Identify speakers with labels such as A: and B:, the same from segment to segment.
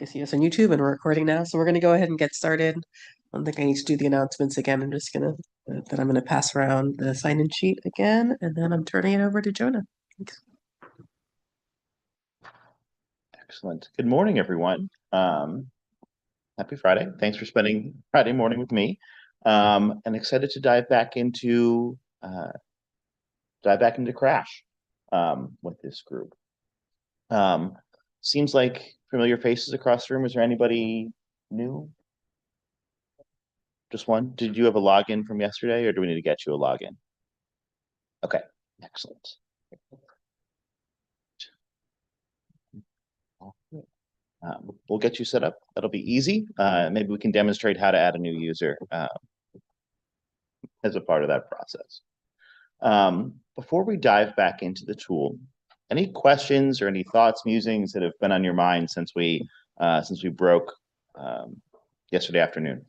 A: can see us on YouTube and we're recording now. So we're going to go ahead and get started. I don't think I need to do the announcements again. I'm just going to, then I'm going to pass around the sign-in sheet again, and then I'm turning it over to Jonah. Thanks.
B: Excellent. Good morning, everyone. Happy Friday. Thanks for spending Friday morning with me. And excited to dive back into Crash with this group. Seems like familiar faces across the room. Is there anybody new? Just one? Did you have a login from yesterday, or do we need to get you a login? Okay, excellent. We'll get you set up. That'll be easy. Maybe we can demonstrate how to add a new user as a part of that process. Before we dive back into the tool, any questions or any thoughts, musings that have been on your mind since we broke yesterday afternoon?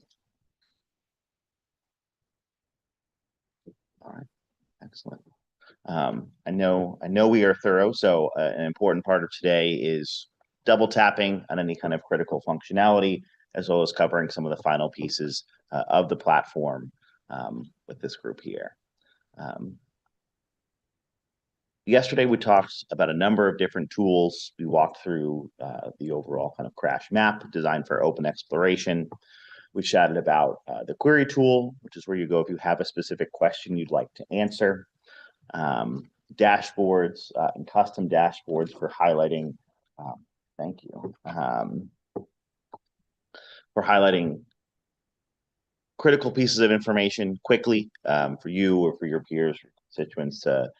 B: All right, excellent. I know we are thorough, so an important part of today is double tapping on any kind of critical functionality, as well as covering some of the final pieces of the platform with this group here. Yesterday, we talked about a number of different tools. We walked through the overall kind of crash map designed for open exploration. We chatted about the query tool, which is where you go if you have a specific question you'd like to answer. Dashboards and custom dashboards for highlighting. Thank you. For highlighting critical pieces of information quickly for you or for your peers or constituents to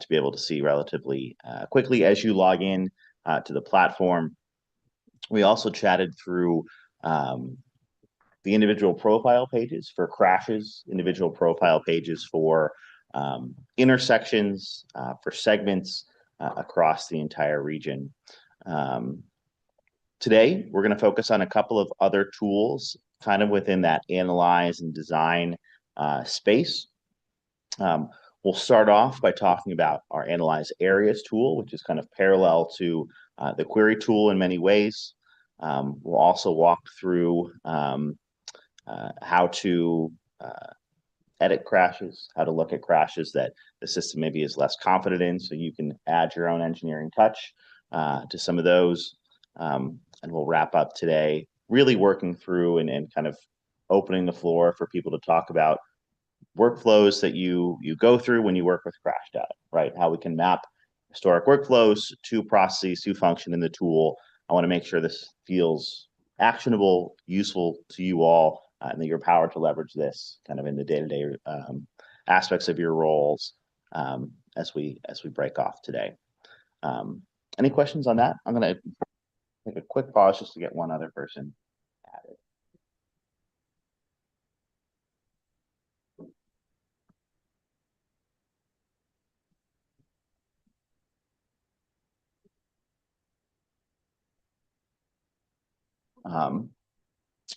B: be able to see relatively quickly as you log in to the platform. We also chatted through the individual profile pages for crashes, individual profile pages for intersections, for segments across the entire region. Today, we're going to focus on a couple of other tools kind of within that analyze and design space. We'll start off by talking about our Analyze Areas tool, which is kind of parallel to the query tool in many ways. We'll also walk through how to edit crashes, how to look at crashes that the system maybe is less confident in, so you can add your own engineering touch to some of those. And we'll wrap up today really working through and kind of opening the floor for people to talk about workflows that you go through when you work with crash data, right? How we can map historic workflows to processes to function in the tool. I want to make sure this feels actionable, useful to you all, and that you're empowered to leverage this kind of in the day-to-day aspects of your roles as we break off today. Any questions on that? I'm going to take a quick pause just to get one other person added.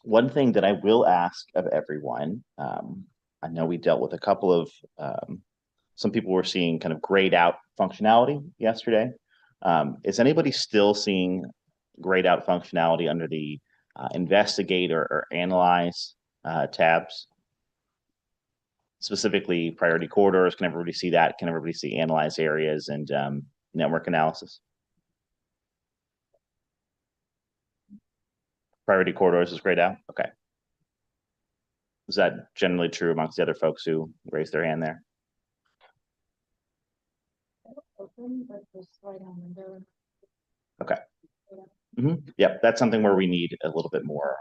B: One thing that I will ask of everyone, I know we dealt with a couple of, some people were seeing kind of grayed out functionality yesterday. Is anybody still seeing grayed out functionality under the investigate or analyze tabs? Specifically priority corridors, can everybody see that? Can everybody see analyze areas and network analysis? Priority corridors is grayed out? Okay. Is that generally true amongst the other folks who raised their hand there? Okay. Yep, that's something where we need a little bit more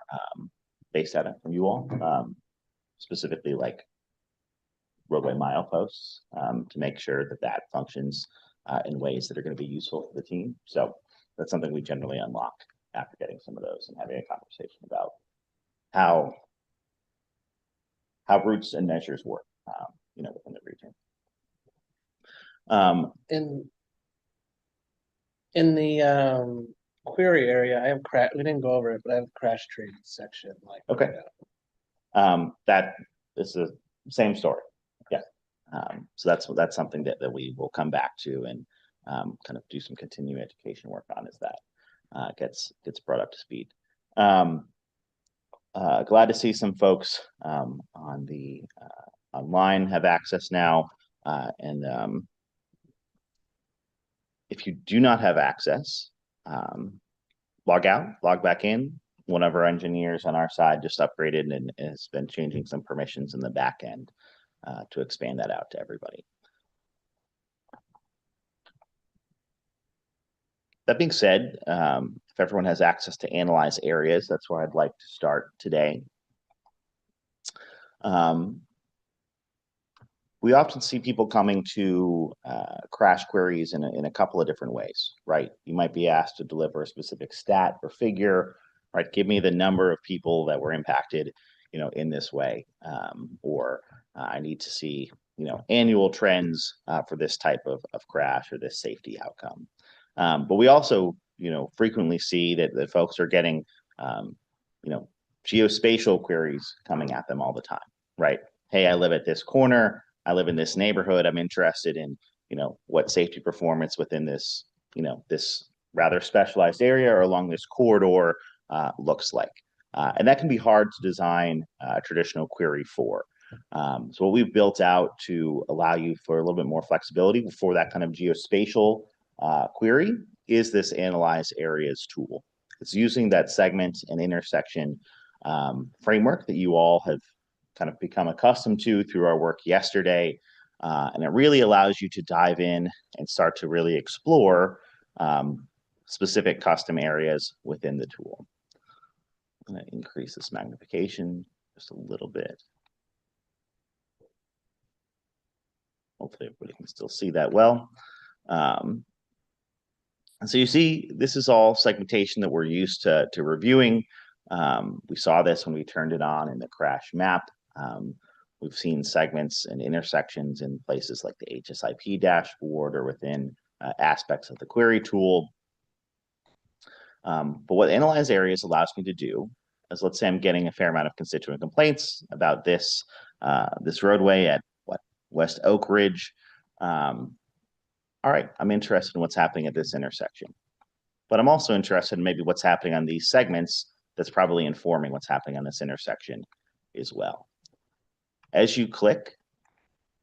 B: base data from you all, specifically like roadway mileposts, to make sure that that functions in ways that are going to be useful for the team. So that's something we generally unlock after getting some of those and having a conversation about how routes and measures work, within the region.
A: In the query area, I have we didn't go over it, but I have a crash trade section.
B: Okay. That is the same story. Yeah. So that's something that we will come back to and kind of do some continuing education work on as that gets brought up to speed. Glad to see some folks on the online have access now. And if you do not have access, log out, log back in. One of our engineers on our side just upgraded and has been changing some permissions in the back end to expand that out to everybody. That being said, if everyone has access to analyze areas, that's where I'd like to start today. We often see people coming to crash queries in a couple of different ways, right? You might be asked to deliver a specific stat or figure, right? Give me the number of people that were impacted, in this way, or I need to see, annual trends for this type of crash or this safety outcome. But we also, frequently see that folks are getting, geospatial queries coming at them all the time, right? Hey, I live at this corner. I live in this neighborhood. I'm interested in, what safety performance within this, this rather specialized area or along this corridor looks like. And that can be hard to design a traditional query for. So what we've built out to allow you for a little bit more flexibility for that kind of geospatial query is this analyze areas tool. It's using that segment and intersection framework that you all have kind of become accustomed to through our work yesterday. And it really allows you to dive in and start to really explore specific custom areas within the tool. I'm going to increase this magnification just a little bit. Hopefully everybody can still see that well. And so you see, this is all segmentation that we're used to reviewing. We saw this when we turned it on in the crash map. We've seen segments and intersections in places like the HSIP dashboard or within aspects of the query tool. But what analyze areas allows me to do is, let's say I'm getting a fair amount of constituent complaints about this roadway at West Oak Ridge. All right, I'm interested in what's happening at this intersection, but I'm also interested in maybe what's happening on these segments that's probably informing what's happening on this intersection as well. As you click,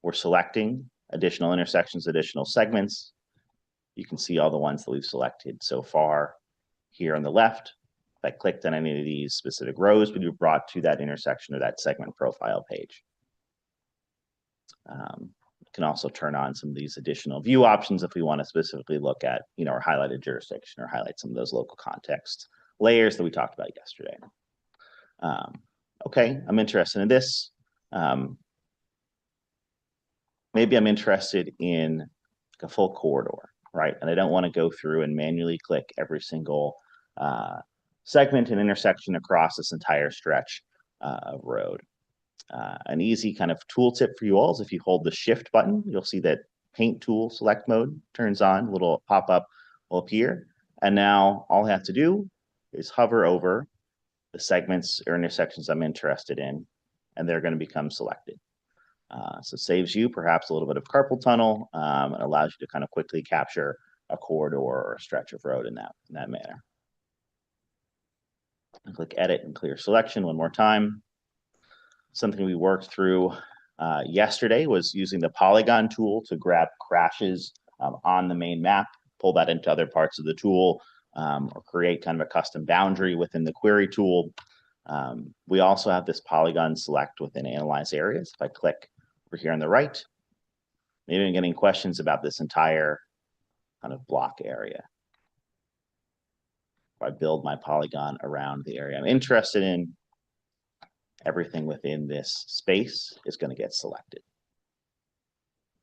B: we're selecting additional intersections, additional segments. You can see all the ones that we've selected so far here on the left. If I clicked on any of these specific rows, we'd be brought to that intersection or that segment profile page. You can also turn on some of these additional view options if we want to specifically look at, our highlighted jurisdiction or highlight some of those local context layers that we talked about yesterday. Okay, I'm interested in this. Maybe I'm interested in a full corridor, right? And I don't want to go through and manually click every single segment and intersection across this entire stretch of road. An easy kind of tooltip for you all is if you hold the shift button, you'll see that paint tool select mode turns on, a little pop-up will appear. And now all I have to do is hover over the segments or intersections I'm interested in, and they're going to become selected. So it saves you perhaps a little bit of carpal tunnel and allows you to kind of quickly capture a corridor or a stretch of road in that manner. And click edit and clear selection one more time. Something we worked through yesterday was using the polygon tool to grab crashes on the main map, pull that into other parts of the tool, or create kind of a custom boundary within the query tool. We also have this polygon select within analyze areas. If I click over here on the right, maybe I'm getting questions about this entire kind of block area. If I build my polygon around the area I'm interested in, everything within this space is going to get selected.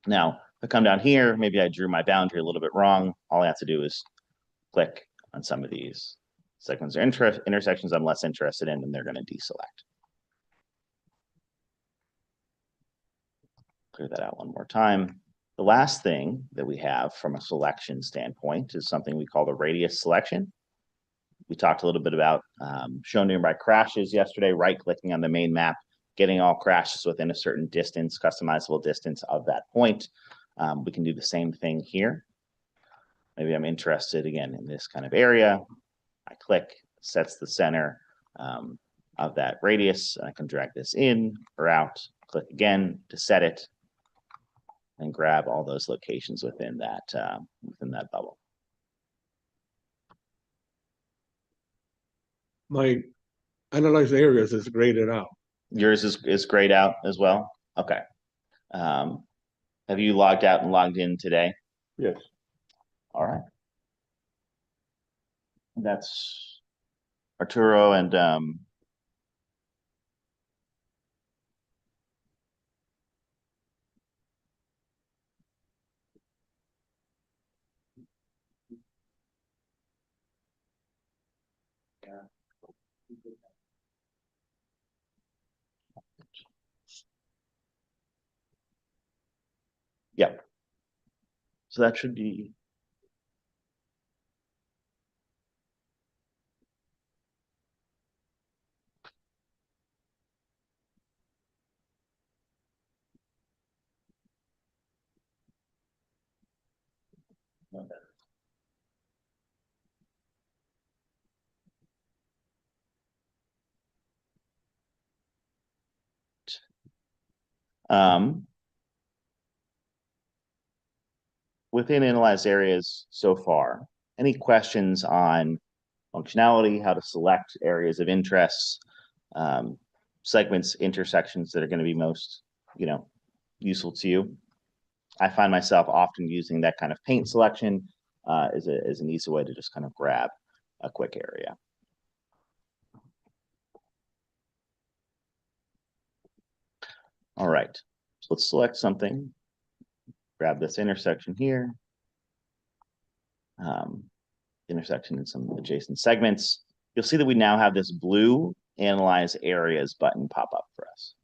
B: Now, if I come down here, maybe I drew my boundary a little bit wrong. All I have to do is click on some of these segments or intersections I'm less interested in, and they're going to deselect. Clear that out one more time. The last thing that we have from a selection standpoint is something we call the radius selection. We talked a little bit about show nearby crashes yesterday, right-clicking on the main map, getting all crashes within a certain distance, customizable distance of that point. We can do the same thing here. Maybe I'm interested, again, in this kind of area. I click, sets the center of that radius. I can drag this in or out, click again to set it, and grab all those locations within that bubble.
C: My analyzed areas is graded out.
B: Yours is grayed out as well? Okay. Have you logged out and logged in today?
C: Yes.
B: All right. That's Arturo and yeah. So that should be within analyzed areas so far. Any questions on functionality, how to select areas of interest, segments, intersections that are going to be most, useful to you? I find myself often using that kind of paint selection as an easy way to just kind of grab a quick area. All right, so let's select something, grab this intersection here, intersection in some adjacent segments. You'll see that we now have this blue Analyze Areas button pop up for us.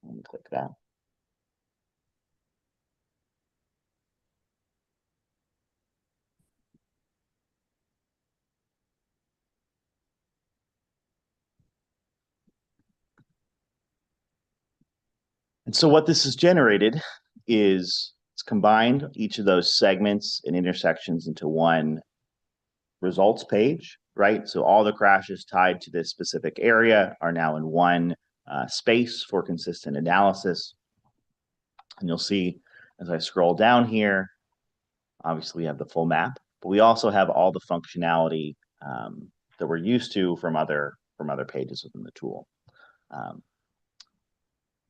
B: Let me click that. And so what this has generated is it's combined each of those segments and intersections into one results page, right? So all the crashes tied to this specific area are now in one space for consistent analysis. And you'll see as I scroll down here, obviously we have the full map, but we also have all the functionality that we're used to from other pages within the tool.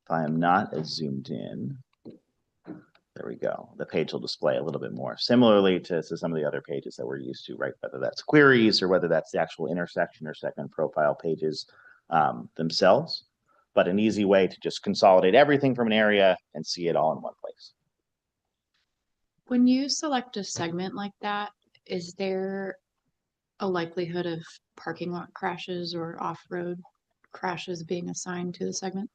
B: If I am not as zoomed in, there we go. The page will display a little bit more similarly to some of the other pages that we're used to, right? Whether that's queries or whether that's the actual intersection or segment profile pages themselves, but an easy way to just consolidate everything from an area and see it all in one place.
D: When you select a segment like that, is there a likelihood of parking lot crashes or off-road crashes being assigned to the segment?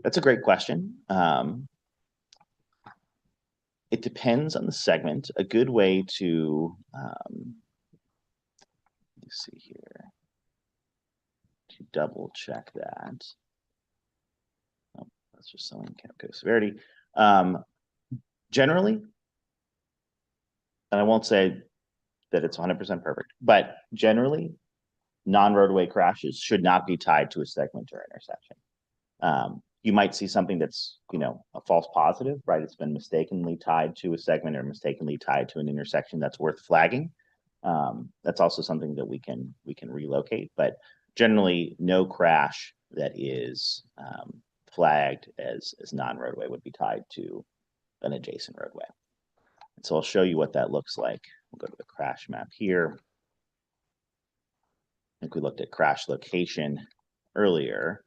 B: That's a great question. It depends on the segment. A good way to, let's see here, to double check that. Oh, that's just showing code severity. Generally, and I won't say that it's 100% perfect, but generally, non-roadway crashes should not be tied to a segment or intersection. You might see something that's, a false positive, right? It's been mistakenly tied to a segment or mistakenly tied to an intersection that's worth flagging. That's also something that we can relocate, but generally no crash that is flagged as non-roadway would be tied to an adjacent roadway. And so I'll show you what that looks like. We'll go to the crash map here. I think we looked at crash location earlier.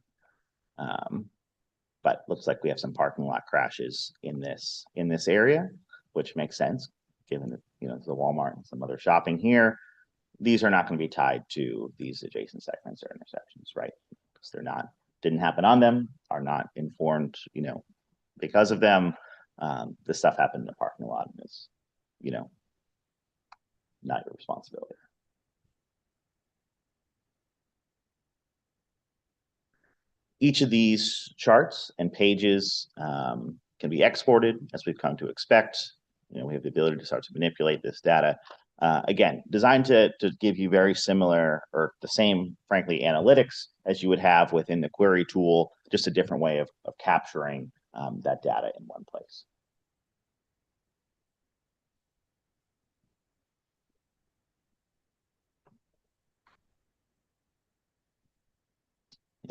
B: But looks like we have some parking lot crashes in this area, which makes sense given that the Walmart and some other shopping here. These are not going to be tied to these adjacent segments or intersections, right? Because didn't happen on them, are not informed, because of them. This stuff happened in the parking lot and is, not your responsibility. Each of these charts and pages can be exported as we've come to expect. we have the ability to start to manipulate this data. Again, designed to give you very similar or the same, frankly, analytics as you would have within the query tool, just a different way of capturing that data in one place.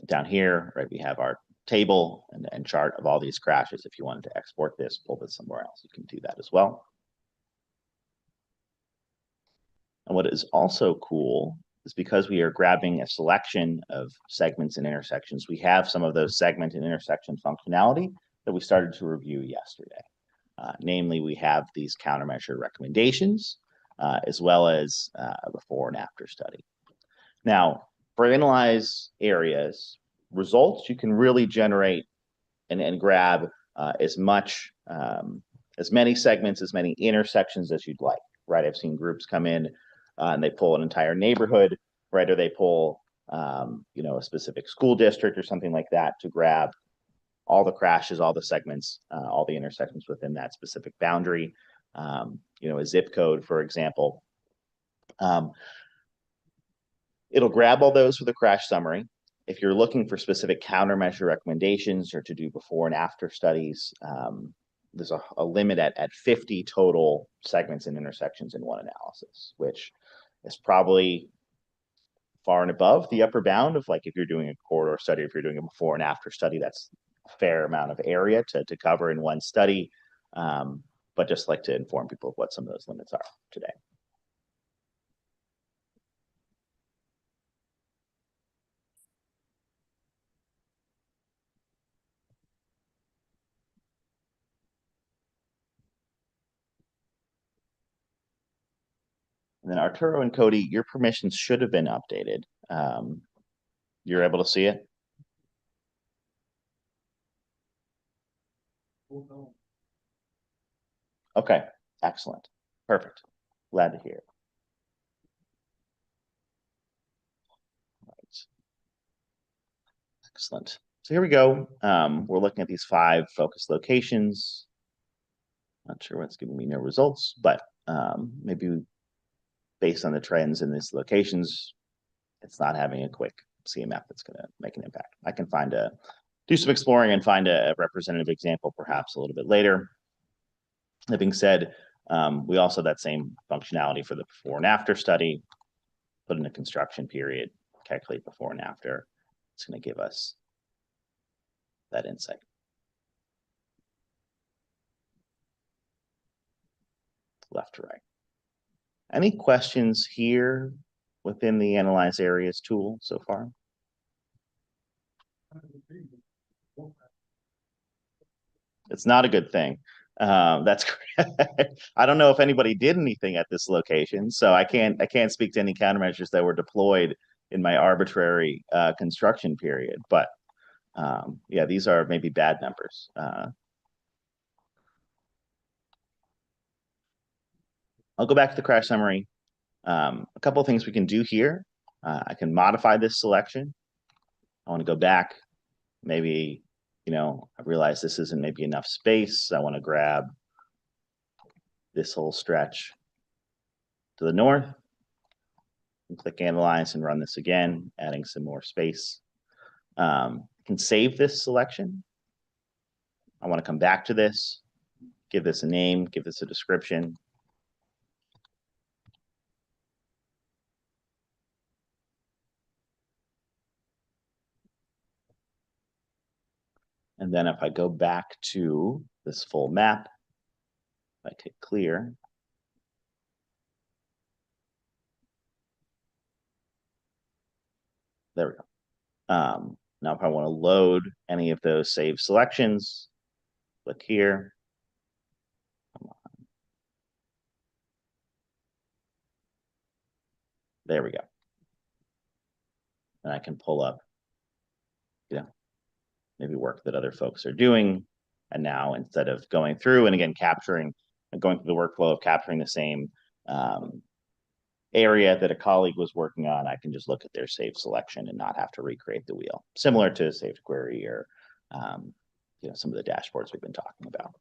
B: Down here, right, we have our table and chart of all these crashes. If you wanted to export this, pull this somewhere else, you can do that as well. And what is also cool is because we are grabbing a selection of segments and intersections, we have some of those segment and intersection functionality that we started to review yesterday. Namely, we have these countermeasure recommendations, as well as a before and after study. Now, for analyze areas results, you can really generate and grab as many segments, as many intersections as you'd like, right? I've seen groups come in and they pull an entire neighborhood, right? Or they pull, a specific school district or something like that to grab all the crashes, all the segments, all the intersections within that specific boundary. A zip code, for example. It'll grab all those for the crash summary. If you're looking for specific countermeasure recommendations or to do before and after studies, there's a limit at 50 total segments and intersections in one analysis, which is probably far and above the upper bound of, like, if you're doing a corridor study, if you're doing a before and after study, that's a fair amount of area to cover in one study. But just like to inform people of what some of those limits are today. And then Arturo and Cody, your permissions should have been updated. You're able to see it? Okay, excellent. Perfect. Glad to hear. Right. Excellent. So here we go. We're looking at these 5 focus locations. Not sure what's giving me no results, but maybe based on the trends in these locations, it's not having a quick CMF that's going to make an impact. I can do some exploring and find a representative example perhaps a little bit later. That being said, we also have that same functionality for the before and after study. Put in a construction period, calculate before and after. It's going to give us that insight. Left to right. Any questions here within the Analyze Areas tool so far? It's not a good thing. That's correct. I don't know if anybody did anything at this location, so I can't speak to any countermeasures that were deployed in my arbitrary construction period. But yeah, these are maybe bad numbers. I'll go back to the crash summary. A couple of things we can do here. I can modify this selection. I want to go back. Maybe, I realize this isn't maybe enough space. I want to grab this whole stretch to the north. And click Analyze and run this again, adding some more space. Can save this selection. I want to come back to this, give this a name, give this a description. And then if I go back to this full map, I click clear. There we go. Now if I want to load any of those saved selections, click here. Come on. There we go. And I can pull up, maybe work that other folks are doing. And now instead of going through and again capturing and going through the workflow of capturing the same area that a colleague was working on, I can just look at their saved selection and not have to recreate the wheel, similar to saved query or some of the dashboards we've been talking about.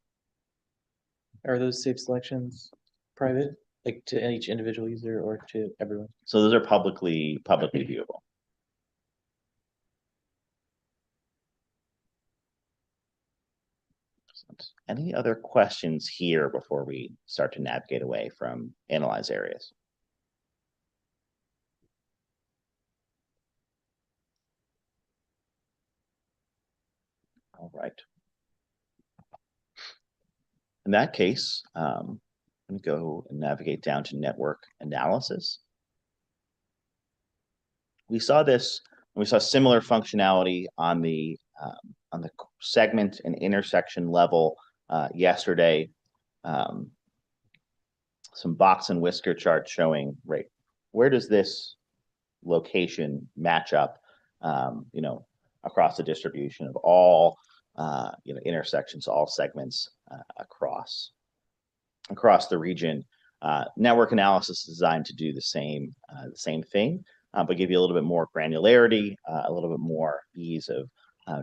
E: Are those safe selections private, like to each individual user or to everyone?
B: So those are publicly viewable. Any other questions here before we start to navigate away from analyze areas? All right. In that case, I'm going to go and navigate down to network analysis. We saw this, we saw similar functionality on the segment and intersection level yesterday. Some box and whisker charts showing, right, where does this location match up, across the distribution of all, intersections, all segments across the region. Network analysis is designed to do the same thing, but give you a little bit more granularity, a little bit more ease of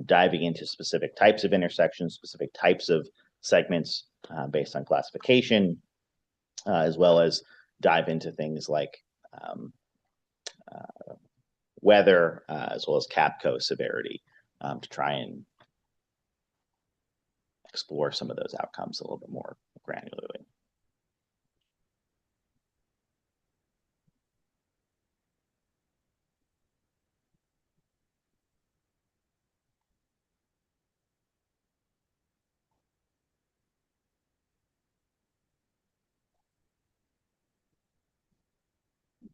B: diving into specific types of intersections, specific types of segments based on classification, as well as dive into things like weather, as well as CAPCO severity, to try and explore some of those outcomes a little bit more granularly.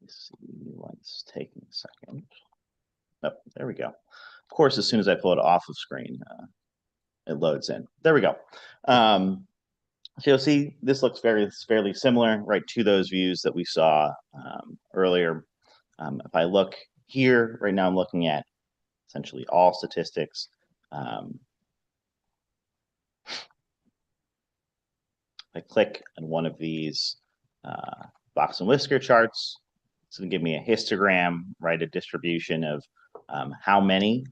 B: See why it's taking a second. Oh, there we go. Of course, as soon as I pull it off of screen, it loads in. There we go. So you'll see this looks fairly similar, right, to those views that we saw earlier. If I look here, right now I'm looking at essentially all statistics. If I click on one of these box and whisker charts, it's going to give me a histogram, right, a distribution of how many,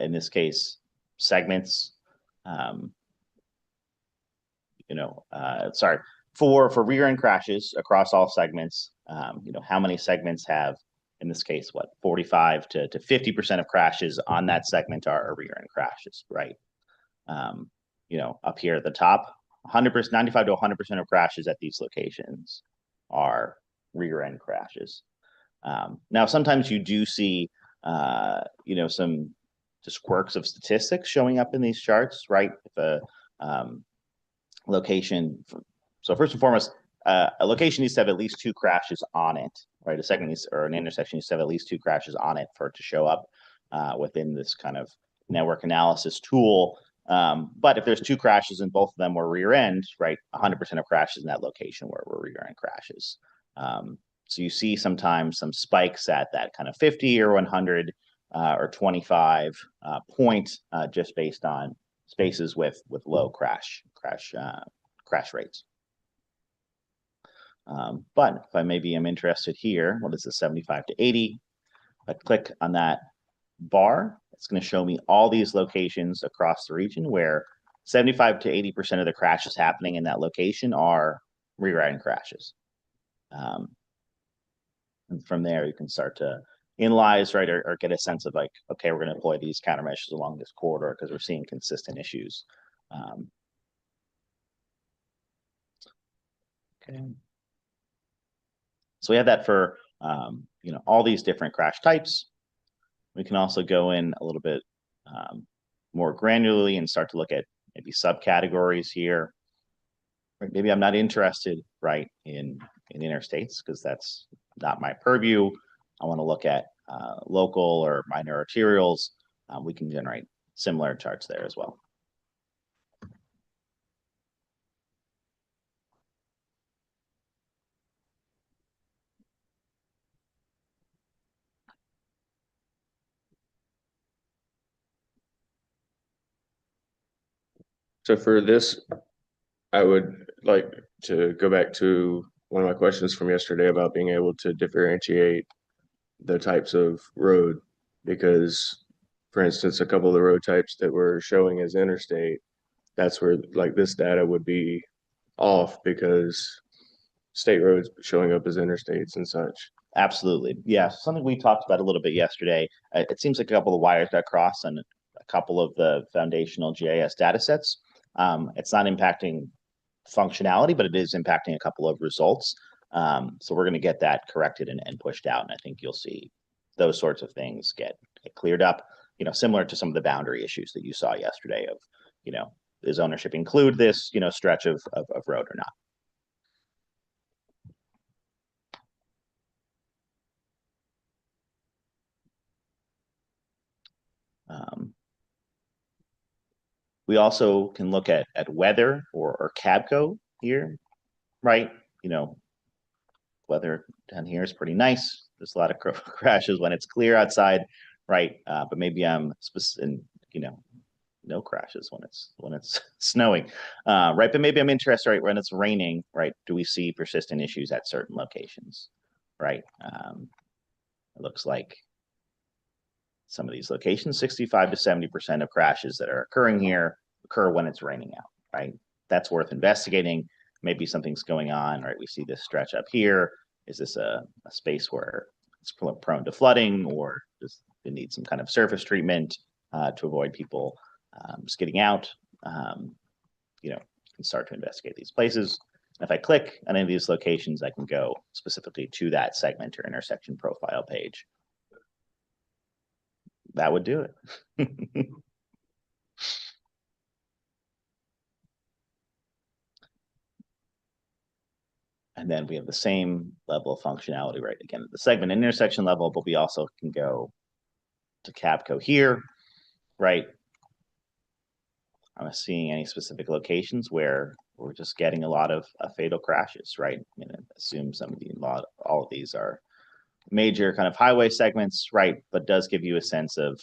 B: in this case, segments, for rear end crashes across all segments, how many segments have, in this case, 45 to 50% of crashes on that segment are rear end crashes, right? Up here at the top, 100%, 95 to 100% of crashes at these locations are rear end crashes. Now, sometimes you do see, some just quirks of statistics showing up in these charts, right? If a location, so first and foremost, a location needs to have at least 2 crashes on it, right? A segment needs, or an intersection needs to have at least 2 crashes on it for it to show up within this kind of network analysis tool. But if there's 2 crashes and both of them were rear end, right, 100% of crashes in that location were rear end crashes. So you see sometimes some spikes at that kind of 50 or 100 or 25 point, just based on spaces with low crash rates. But if I maybe am interested here, what is the 75 to 80? If I click on that bar, it's going to show me all these locations across the region where 75 to 80% of the crashes happening in that location are rear end crashes. And from there, you can start to analyze, right, or get a sense of like, okay, we're going to deploy these countermeasures along this corridor because we're seeing consistent issues. Okay. So we have that for, all these different crash types. We can also go in a little bit more granularly and start to look at maybe subcategories here. Or maybe I'm not interested, right, in interstates because that's not my purview. I want to look at local or minor arterials. We can generate similar charts there as well.
F: So for this, I would like to go back to one of my questions from yesterday about being able to differentiate the types of road, because, for instance, a couple of the road types that we're showing as interstate, that's where like this data would be off because state roads showing up as interstates and such.
B: Absolutely. Yeah. Something we talked about a little bit yesterday. It seems like a couple of wires got crossed on a couple of the foundational GIS data sets. It's not impacting functionality, but it is impacting a couple of results. So we're going to get that corrected and pushed out. And I think you'll see those sorts of things get cleared up, similar to some of the boundary issues that you saw yesterday of, does ownership include this, stretch of road or not? We also can look at weather or CABCO here, right? Weather down here is pretty nice. There's a lot of crashes when it's clear outside, right? But maybe I'm specific, no crashes when it's snowing, right? But maybe I'm interested, right, when it's raining, right? Do we see persistent issues at certain locations, right? It looks like some of these locations, 65 to 70% of crashes that are occurring here occur when it's raining out, right? That's worth investigating. Maybe something's going on, right? We see this stretch up here. Is this a space where it's prone to flooding, or does it need some kind of surface treatment to avoid people skidding out? Can start to investigate these places. If I click on any of these locations, I can go specifically to that segment or intersection profile page. That would do it. And then we have the same level of functionality, right? Again, at the segment intersection level, but we also can go to CABCO here, right? I'm not seeing any specific locations where we're just getting a lot of fatal crashes, right? Assume all of these are major kind of highway segments, right? But does give you a sense of,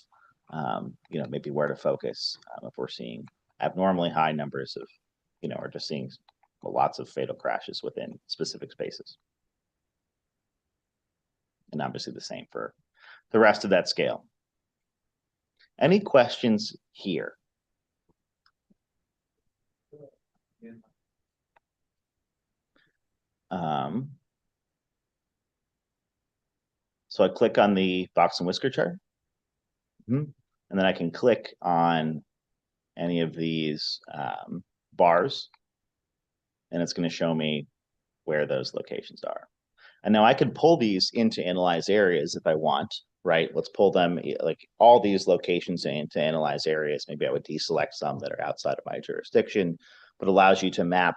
B: maybe where to focus if we're seeing abnormally high numbers of, or just seeing lots of fatal crashes within specific spaces. And obviously the same for the rest of that scale. Any questions here? So I click on the box and whisker chart. And then I can click on any of these bars, and it's going to show me where those locations are. And now I can pull these into analyze areas if I want, right? Let's pull them, like all these locations into analyze areas. Maybe I would deselect some that are outside of my jurisdiction, but allows you to map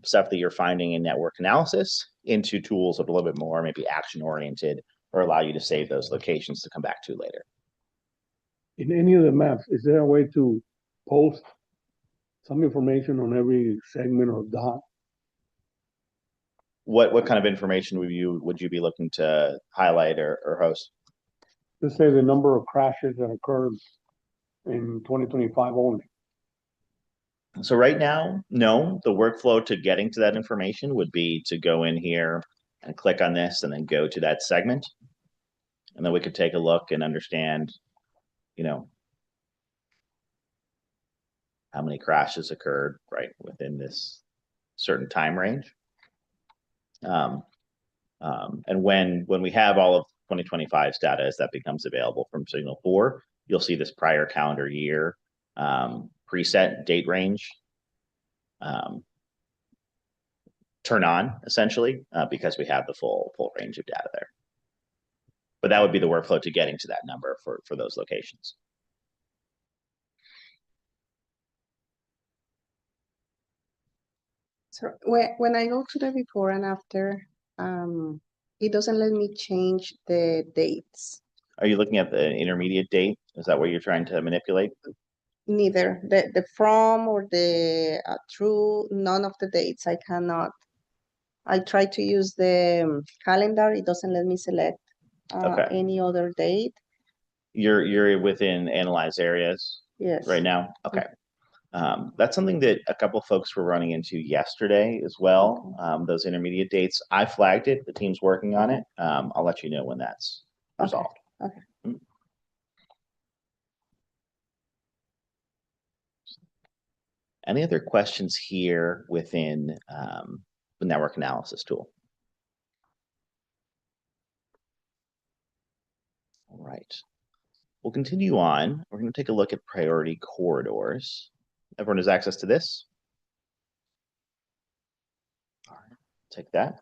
B: stuff that you're finding in network analysis into tools that are a little bit more maybe action oriented, or allow you to save those locations to come back to later.
C: In any of the maps, is there a way to post some information on every segment or dot?
B: What kind of information would you be looking to highlight or host?
C: Let's say the number of crashes that occurred in 2025 only.
B: So right now, no, the workflow to getting to that information would be to go in here and click on this and then go to that segment. And then we could take a look and understand, how many crashes occurred right within this certain time range. And when we have all of 2025's data as that becomes available from Signal 4, you'll see this prior calendar year preset date range turn on essentially because we have the full range of data there. But that would be the workflow to getting to that number for those locations.
G: So when I go to the before and after, it doesn't let me change the dates.
B: Are you looking at the intermediate date? Is that what you're trying to manipulate?
G: Neither the from or the through, none of the dates. I cannot. I try to use the calendar. It doesn't let me select
B: Okay.
G: any other date.
B: You're within analyze areas
G: Yes.
B: right now? Okay. That's something that a couple folks were running into yesterday as well. Those intermediate dates. I flagged it. The team's working on it. I'll let you know when that's resolved.
G: Okay.
B: Any other questions here within the network analysis tool? All right. We'll continue on. We're going to take a look at priority corridors. Everyone has access to this? All right, take that.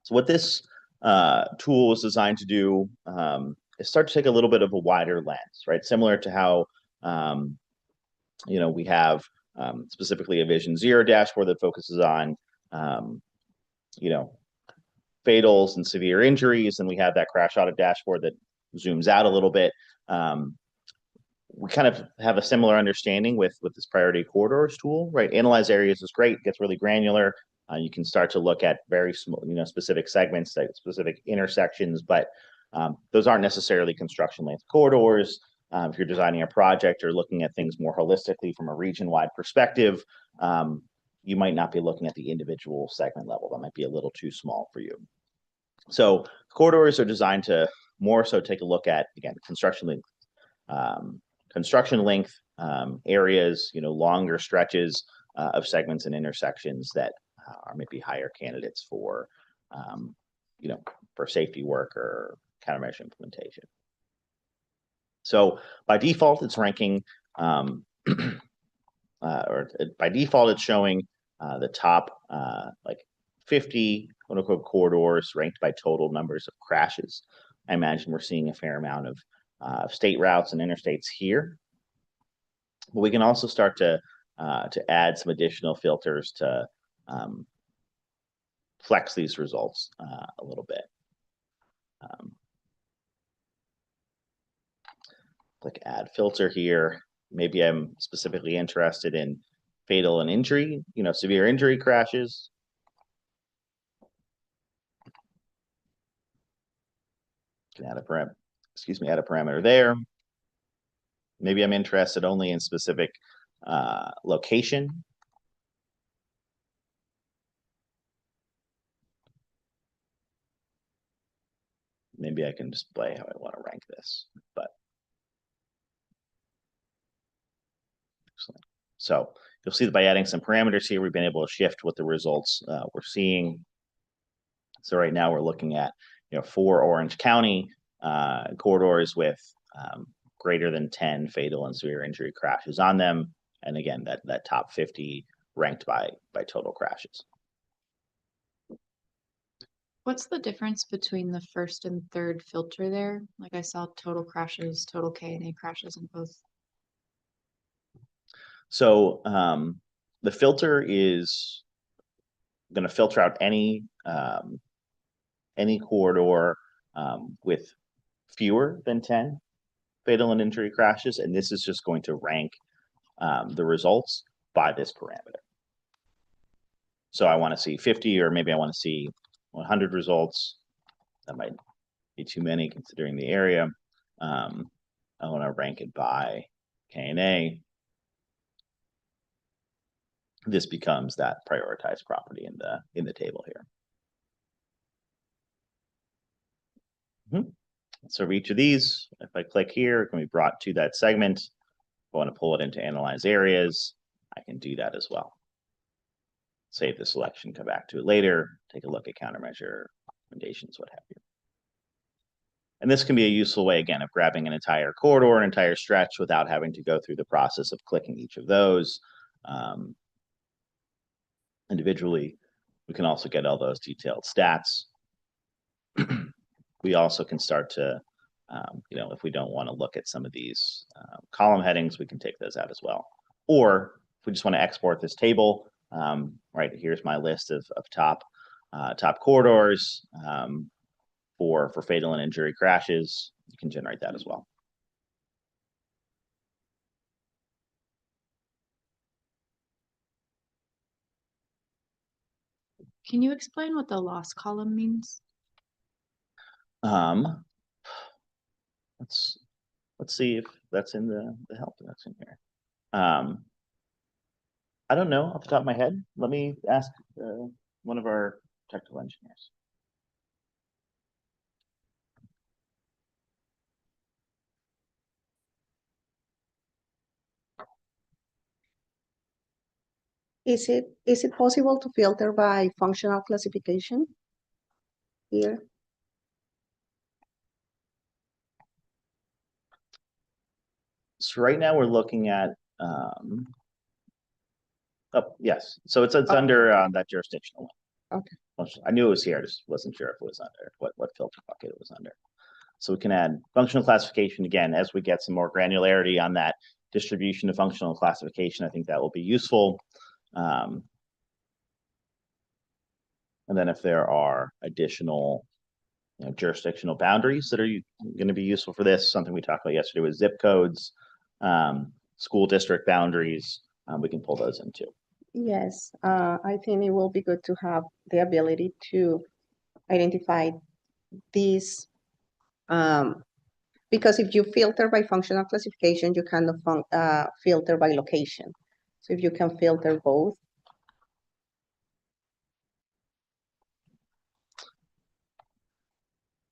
B: So what this tool is designed to do is start to take a little bit of a wider lens, right? Similar to how we have specifically a Vision Zero dashboard that focuses on fatals and severe injuries, and we have that crash audit dashboard that zooms out a little bit. We kind of have a similar understanding with this priority corridors tool, right? Analyze areas is great, gets really granular. You can start to look at very small, specific segments, like specific intersections, but those aren't necessarily construction length corridors. If you're designing a project or looking at things more holistically from a region-wide perspective, you might not be looking at the individual segment level. That might be a little too small for you. So corridors are designed to more so take a look at, again, construction length areas, longer stretches of segments and intersections that are maybe higher candidates for, for safety work or countermeasure implementation. So by default, it's ranking, or by default, it's showing the top like 50 quote unquote corridors ranked by total numbers of crashes. I imagine we're seeing a fair amount of state routes and interstates here. But we can also start to add some additional filters to flex these results a little bit. Click add filter here. Maybe I'm specifically interested in fatal and injury, severe injury crashes. Can add a parameter there. Maybe I'm interested only in specific location. Maybe I can display how I want to rank this, but excellent. So you'll see that by adding some parameters here, we've been able to shift what the results we're seeing. So right now we're looking at 4 Orange County corridors with greater than 10 fatal and severe injury crashes on them, and again that top 50 ranked by total crashes.
D: What's the difference between the first and third filter there? Like I saw total crashes, total KNA crashes in both.
B: So the filter is going to filter out any corridor with fewer than 10 fatal and injury crashes, and this is just going to rank the results by this parameter. So I want to see 50, or maybe I want to see 100 results. That might be too many considering the area. I want to rank it by KNA. This becomes that prioritized property in the table here. So for each of these, if I click here, it can be brought to that segment. If I want to pull it into analyze areas, I can do that as well. Save the selection, come back to it later, take a look at countermeasure recommendations, what have you. And this can be a useful way, again, of grabbing an entire corridor, an entire stretch, without having to go through the process of clicking each of those individually. We can also get all those detailed stats. We also can start to, if we don't want to look at some of these column headings, we can take those out as well. Or if we just want to export this table, right, here's my list of top corridors for fatal and injury crashes. You can generate that as well.
D: Can you explain what the loss column means?
B: Let's see if that's in the help that's in here. I don't know off the top of my head. Let me ask one of our technical engineers.
G: Is it possible to filter by functional classification here?
B: So right now we're looking at, oh, yes, so it's under that jurisdictional one.
G: Okay.
B: I knew it was here, I just wasn't sure if it was under, what filter bucket it was under. So we can add functional classification again, as we get some more granularity on that distribution of functional classification, I think that will be useful. And then if there are additional jurisdictional boundaries that are going to be useful for this, something we talked about yesterday was zip codes, school district boundaries, we can pull those in too.
G: Yes, I think it will be good to have the ability to identify these, because if you filter by functional classification, you kind of filter by location. So if you can filter both.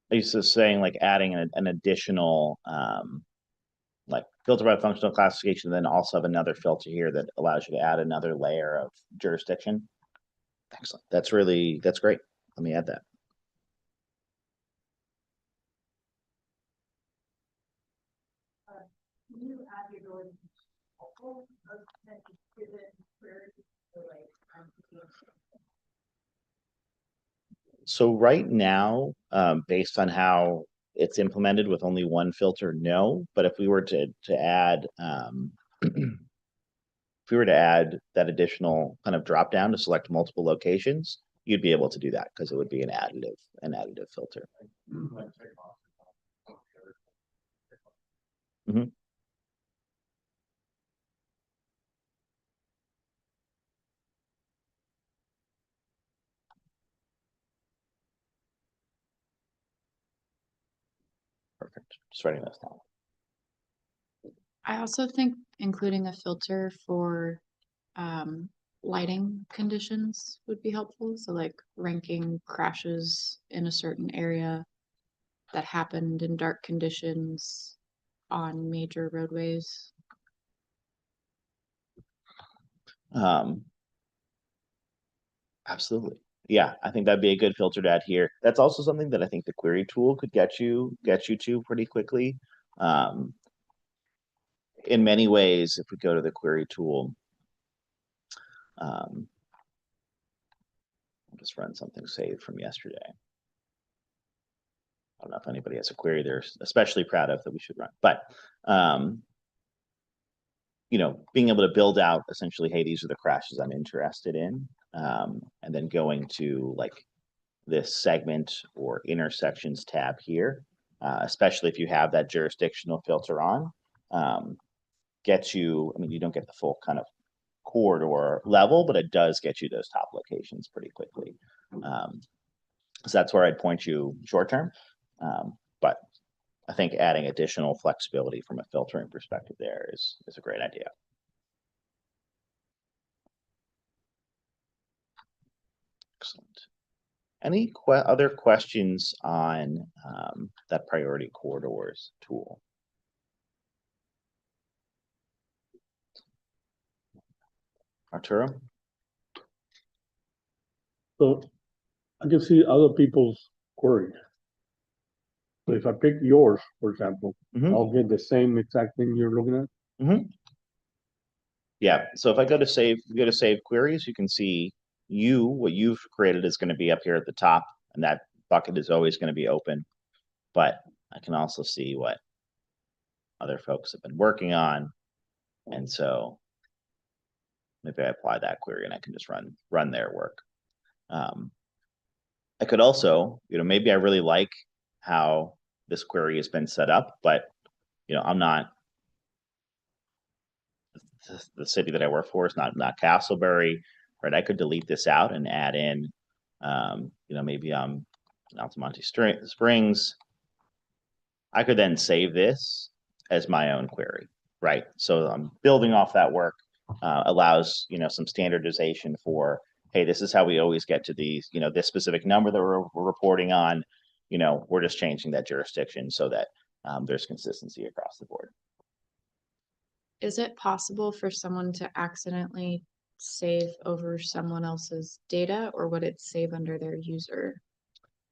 B: I used to saying like adding an additional like filter by functional classification, then also have another filter here that allows you to add another layer of jurisdiction. Excellent. That's great. Let me add that. So right now, based on how it's implemented with only one filter, no. But if we were to add, if we were to add that additional kind of drop down to select multiple locations, you'd be able to do that because it would be an additive filter. Mhm. Perfect. Just writing this down.
D: I also think including a filter for lighting conditions would be helpful. So like ranking crashes in a certain area that happened in dark conditions on major roadways.
B: Absolutely. Yeah, I think that'd be a good filter to add here. That's also something that I think the query tool could get you to pretty quickly. In many ways, if we go to the query tool, I'll just run something saved from yesterday. I don't know if anybody has a query they're especially proud of that we should run, but being able to build out essentially, hey, these are the crashes I'm interested in, and then going to like this segment or intersections tab here, especially if you have that jurisdictional filter on, gets you, I mean, you don't get the full kind of corridor level, but it does get you those top locations pretty quickly. So that's where I'd point you short term. But I think adding additional flexibility from a filtering perspective there is a great idea. Excellent. Any other questions on that priority corridors tool? Arturo?
C: So I can see other people's query. So if I pick yours, for example, I'll get the same exact thing you're looking at.
B: Yeah, so if I go to save queries, you can see what you've created is going to be up here at the top, and that bucket is always going to be open. But I can also see what other folks have been working on. And so maybe I apply that query and I can just run their work. I could also, maybe I really like how this query has been set up, but I'm not, the city that I work for is not Castleberry, right? I could delete this out and add in, maybe I'm Altamonte Springs. I could then save this as my own query, right? So I'm building off that work, allows, some standardization for, hey, this is how we always get to these, this specific number that we're reporting on, we're just changing that jurisdiction so that there's consistency across the board.
D: Is it possible for someone to accidentally save over someone else's data, or would it save under their user?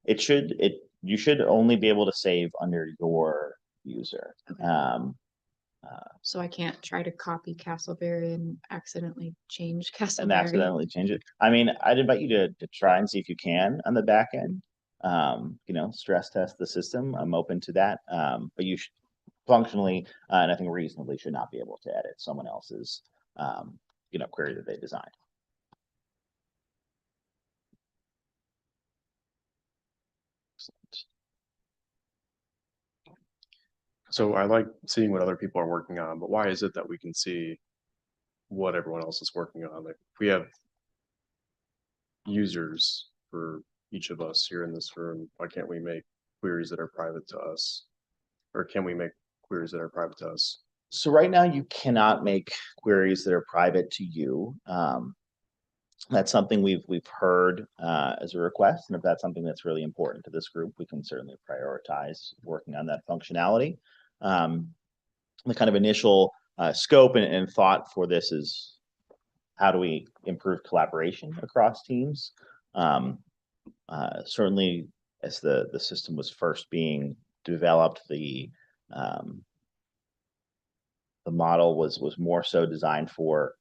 B: You should only be able to save under your user.
D: Okay. So I can't try to copy Castleberry and accidentally change
B: And
D: Castleberry.
B: accidentally change it. I mean, I'd invite you to try and see if you can on the back end. Stress test the system. I'm open to that. But you should functionally, and I think reasonably, should not be able to edit someone else's, query that they designed. Excellent.
F: So I like seeing what other people are working on, but why is it that we can see what everyone else is working on? Like if we have users for each of us here in this room, why can't we make queries that are private to us? Or can we make queries that are private to us?
B: So right now you cannot make queries that are private to you. That's something we've heard as a request, and if that's something that's really important to this group, we can certainly prioritize working on that functionality. The kind of initial scope and thought for this is how do we improve collaboration across teams? Certainly, as the system was first being developed, the model was more so designed for,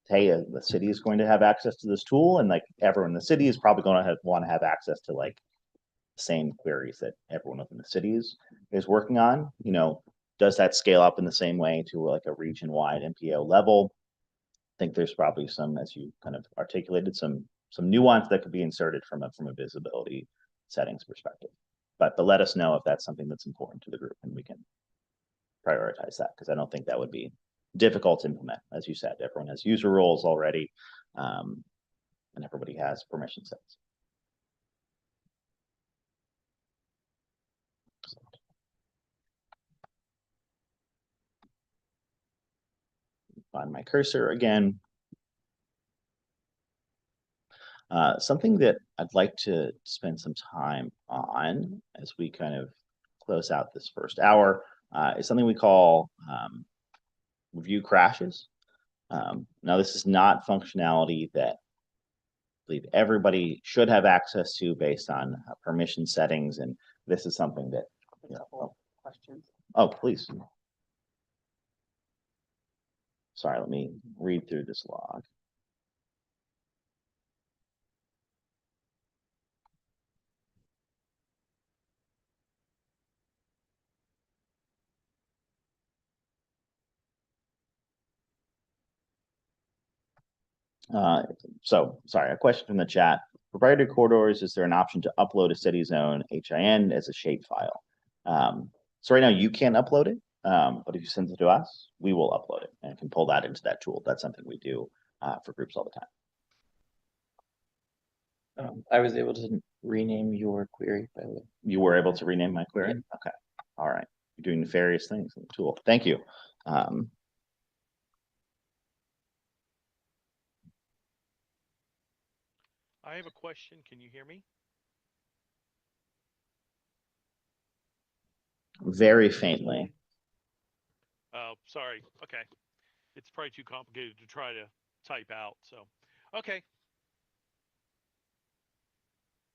B: hey, the city is going to have access to this tool, and like everyone in the city is probably going to want to have access to like the same queries that everyone within the city is working on. Does that scale up in the same way to like a region-wide MPO level? I think there's probably some, as you kind of articulated, some nuance that could be inserted from a visibility settings perspective. But let us know if that's something that's important to the group, and we can prioritize that, because I don't think that would be difficult to implement. As you said, everyone has user roles already, and everybody has permission sets. Find my cursor again. Something that I'd like to spend some time on as we kind of close out this first hour is something we call review crashes. Now, this is not functionality that I believe everybody should have access to based on permission settings, and this is something that, questions. Oh, please. Sorry, let me read through this log. Sorry, a question from the chat. Proprietary corridors, is there an option to upload a city zone HIN as a shapefile? So right now you can't upload it, but if you send it to us, we will upload it and can pull that into that tool. That's something we do for groups all the time.
E: I was able to rename your query, by the way.
B: You were able to rename my query?
E: Yeah.
B: Okay. All right. You're doing nefarious things in the tool. Thank you.
H: I have a question. Can you hear me?
B: Very faintly.
H: Oh, sorry. Okay. It's probably too complicated to try to type out. So, okay.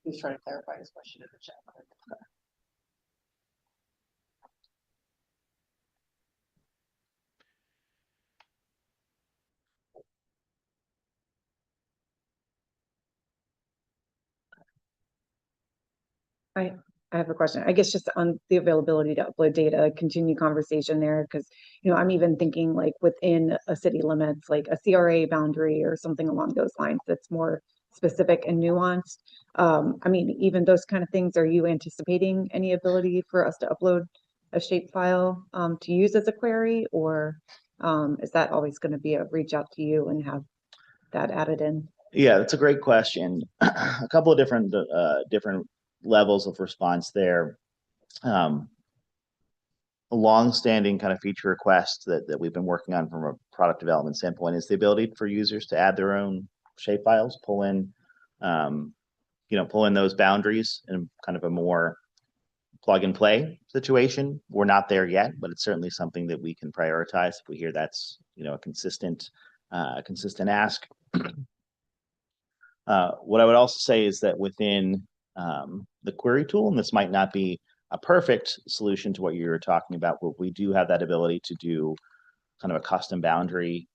A: He's trying to clarify his question in the chat.
I: I have a question. I guess just on the availability to upload data, continue conversation there, because I'm even thinking like within a city limits, like a CRA boundary or something along those lines that's more specific and nuanced. I mean, even those kind of things, are you anticipating any ability for us to upload a shapefile to use as a query, or is that always going to be a reach out to you and have that added in?
B: Yeah, that's a great question. A couple of different levels of response there. A long-standing kind of feature request that we've been working on from a product development standpoint is the ability for users to add their own shapefiles, pull in those boundaries in kind of a more plug and play situation. We're not there yet, but it's certainly something that we can prioritize if we hear that's a consistent consistent ask. What I would also say is that within the query tool, and this might not be a perfect solution to what you're talking about, but we do have that ability to do kind of a custom boundary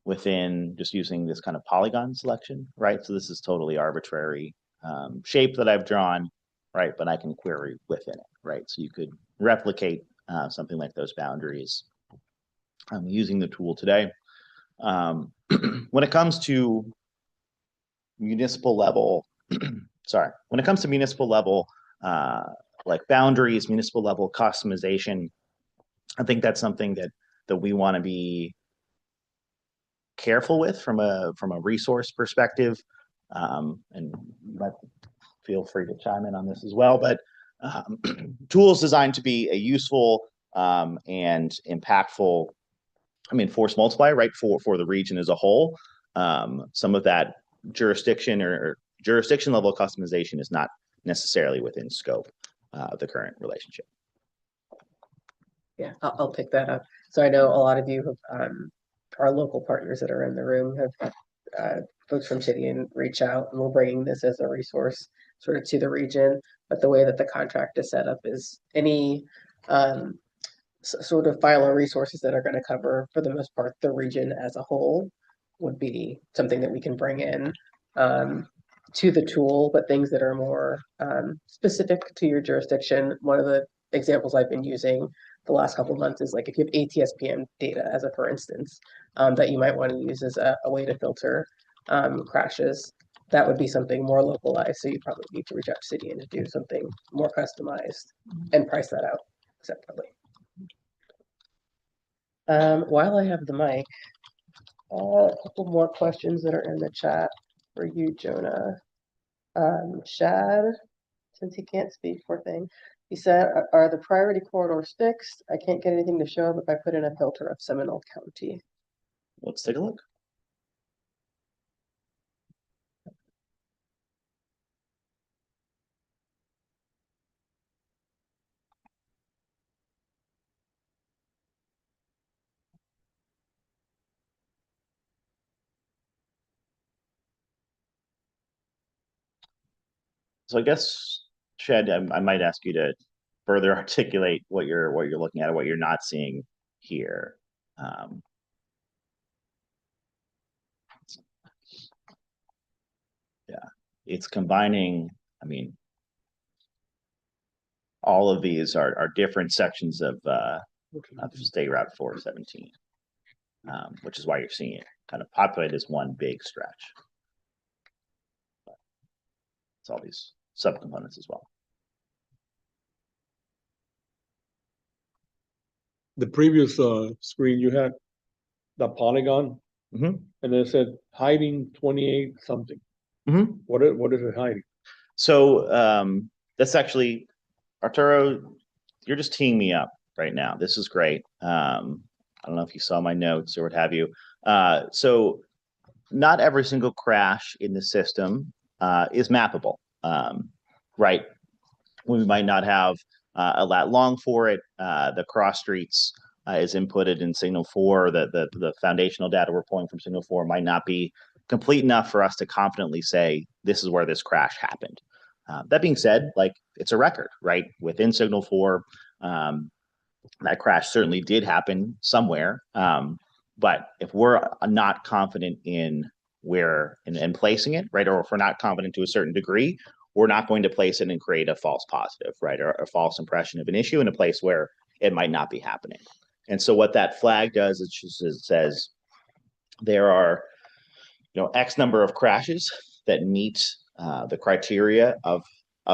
B: within just using this kind of polygon selection, right? So this is totally arbitrary shape that I've drawn, right? But I can query within it, right? So you could replicate something like those boundaries using the tool today. When it comes to municipal level, sorry, when it comes to municipal level, like boundaries, municipal level customization, I think that's something that we want to be careful with from a resource perspective. And but feel free to chime in on this as well. But tools designed to be a useful and impactful, force multiplier, right, for the region as a whole. Some of that jurisdiction or jurisdiction level customization is not necessarily within scope of the current relationship.
A: Yeah, I'll pick that up. So I know a lot of you have, our local partners that are in the room have folks from Citian reach out, and we're bringing this as a resource sort of to the region. But the way that the contract is set up is any sort of file or resources that are going to cover, for the most part, the region as a whole would be something that we can bring in to the tool, but things that are more specific to your jurisdiction. One of the examples I've been using the last couple of months is like if you have ATSPM data, as a for instance, that you might want to use as a way to filter crashes. That would be something more localized. So you probably need to reach out to Citian to do something more customized and price that out separately. While I have the mic, a couple more questions that are in the chat for you, Jonah. Shad, since he can't speak, poor thing, he said, are the priority corridors fixed? I can't get anything to show up if I put in a filter of Seminole County.
B: Let's take a look. So I guess, Shed, I might ask you to further articulate what you're looking at or what you're not seeing here. Yeah, it's combining, all of these are different sections of State Route 417, which is why you're seeing it kind of populate as one big stretch. It's all these subcomponents as well.
C: The previous screen you had, the polygon,
B: Mhm.
C: and it said hiding 28 something.
B: Mhm.
C: What is it hiding?
B: So that's actually, Arturo, you're just teeing me up right now. This is great. I don't know if you saw my notes or what have you. So not every single crash in the system is mappable, right? We might not have a lat long for it. The cross streets is inputted in Signal 4. The foundational data we're pulling from Signal 4 might not be complete enough for us to confidently say this is where this crash happened. That being said, like, it's a record, right? Within Signal 4, that crash certainly did happen somewhere. But if we're not confident in where and placing it, right, or if we're not confident to a certain degree, we're not going to place it and create a false positive, right, or a false impression of an issue in a place where it might not be happening. And so what that flag does is just, it says there are, X number of crashes that meet the criteria of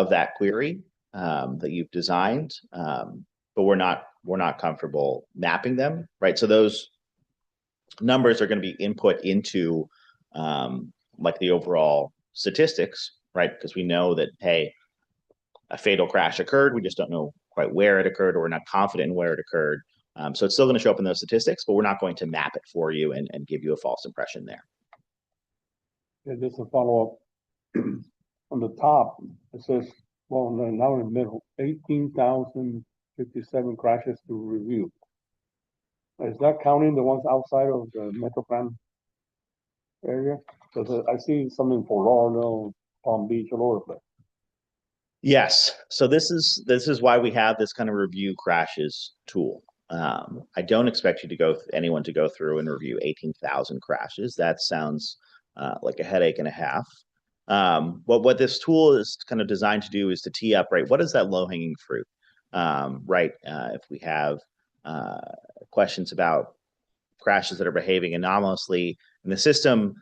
B: that query that you've designed, but we're not comfortable mapping them, right? So those numbers are going to be input into like the overall statistics, right? Because we know that, hey, a fatal crash occurred. We just don't know quite where it occurred, or we're not confident in where it occurred. So it's still going to show up in those statistics, but we're not going to map it for you and give you a false impression there.
C: Yeah, just a follow up. On the top, it says, well, now in the middle, 18,057 crashes to review. Is that counting the ones outside of the Metro Plan area? Because I see some in Fort Lauderdale, Palm Beach, all over the place.
B: Yes, so this is why we have this kind of review crashes tool. I don't expect you to anyone to go through and review 18,000 crashes. That sounds like a headache and a half. What this tool is kind of designed to do is to tee up, right? What is that low-hanging fruit? Right? If we have questions about crashes that are behaving anomalously in the system,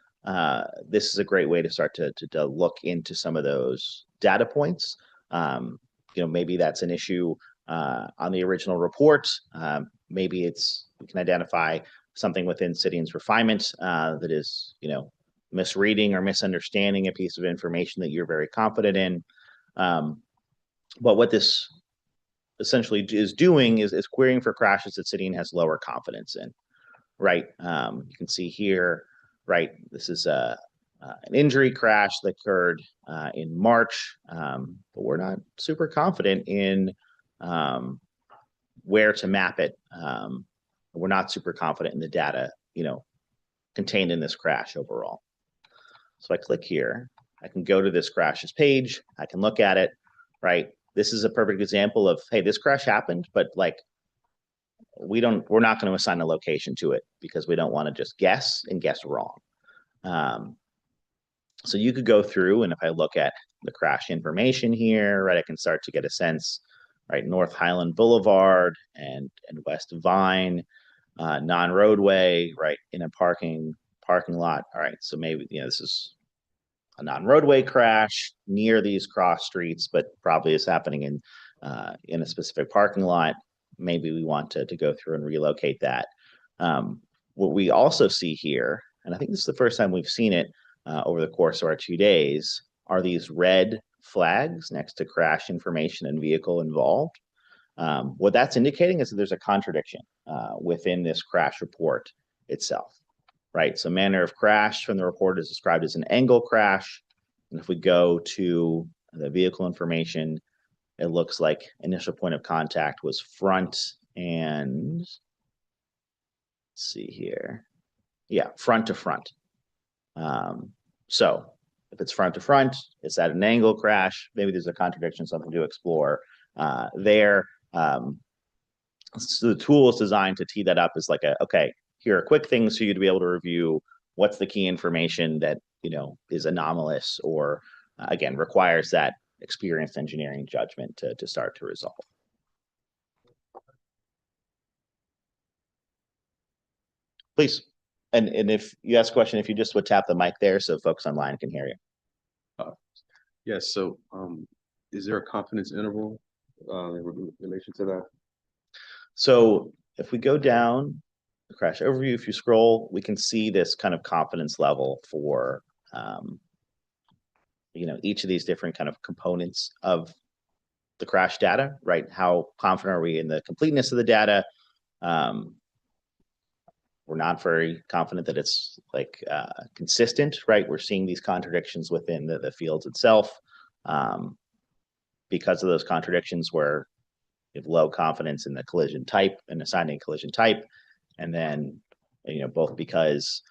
B: this is a great way to start to look into some of those data points. Maybe that's an issue on the original report. Maybe we can identify something within Citian's refinement that is, misreading or misunderstanding a piece of information that you're very confident in. But what this essentially is doing is querying for crashes that Citian has lower confidence in, right? You can see here, right, this is an injury crash that occurred in March, but we're not super confident in where to map it. We're not super confident in the data, contained in this crash overall. So I click here, I can go to this crashes page, I can look at it, right? This is a perfect example of, hey, this crash happened, but like, we're not going to assign a location to it because we don't want to just guess and guess wrong. So you could go through, and if I look at the crash information here, right, I can start to get a sense, right, North Highland Boulevard and West Vine, non-roadway, right, in a parking lot. All right, so maybe, this is a non-roadway crash near these cross streets, but probably is happening in a specific parking lot. Maybe we want to go through and relocate that. What we also see here, and I think this is the first time we've seen it over the course of our 2 days, are these red flags next to crash information and vehicle involved. What that's indicating is that there's a contradiction within this crash report itself, right? So manner of crash from the report is described as an angle crash. And if we go to the vehicle information, it looks like initial point of contact was front and, let's see here. Yeah, front to front. So if it's front to front, it's at an angle crash. Maybe there's a contradiction, something to explore there. So the tool is designed to tee that up as like okay, here are quick things for you to be able to review. What's the key information that, is anomalous or, again, requires that experienced engineering judgment to start to resolve. Please. And if you ask a question, if you just would tap the mic there so folks online can hear you.
J: Yes, so is there a confidence interval in relation to that?
B: So if we go down the crash overview, if you scroll, we can see this kind of confidence level for each of these different kind of components of the crash data, right? How confident are we in the completeness of the data? We're not very confident that it's like consistent, right? We're seeing these contradictions within the fields itself. Because of those contradictions, where you have low confidence in the collision type and assigning collision type, and then both because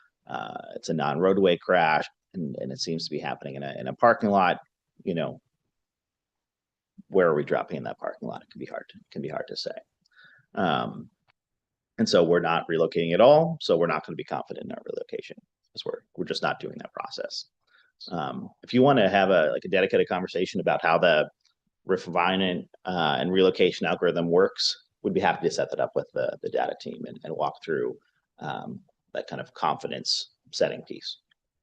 B: it's a non-roadway crash and it seems to be happening in a parking lot. Where are we dropping in that parking lot? It can be hard to say. And so we're not relocating at all. So we're not going to be confident in our relocation because we're just not doing that process. If you want to have a dedicated conversation about how the refinement and relocation algorithm works, we'd be happy to set that up with the data team and walk through that kind of confidence setting piece.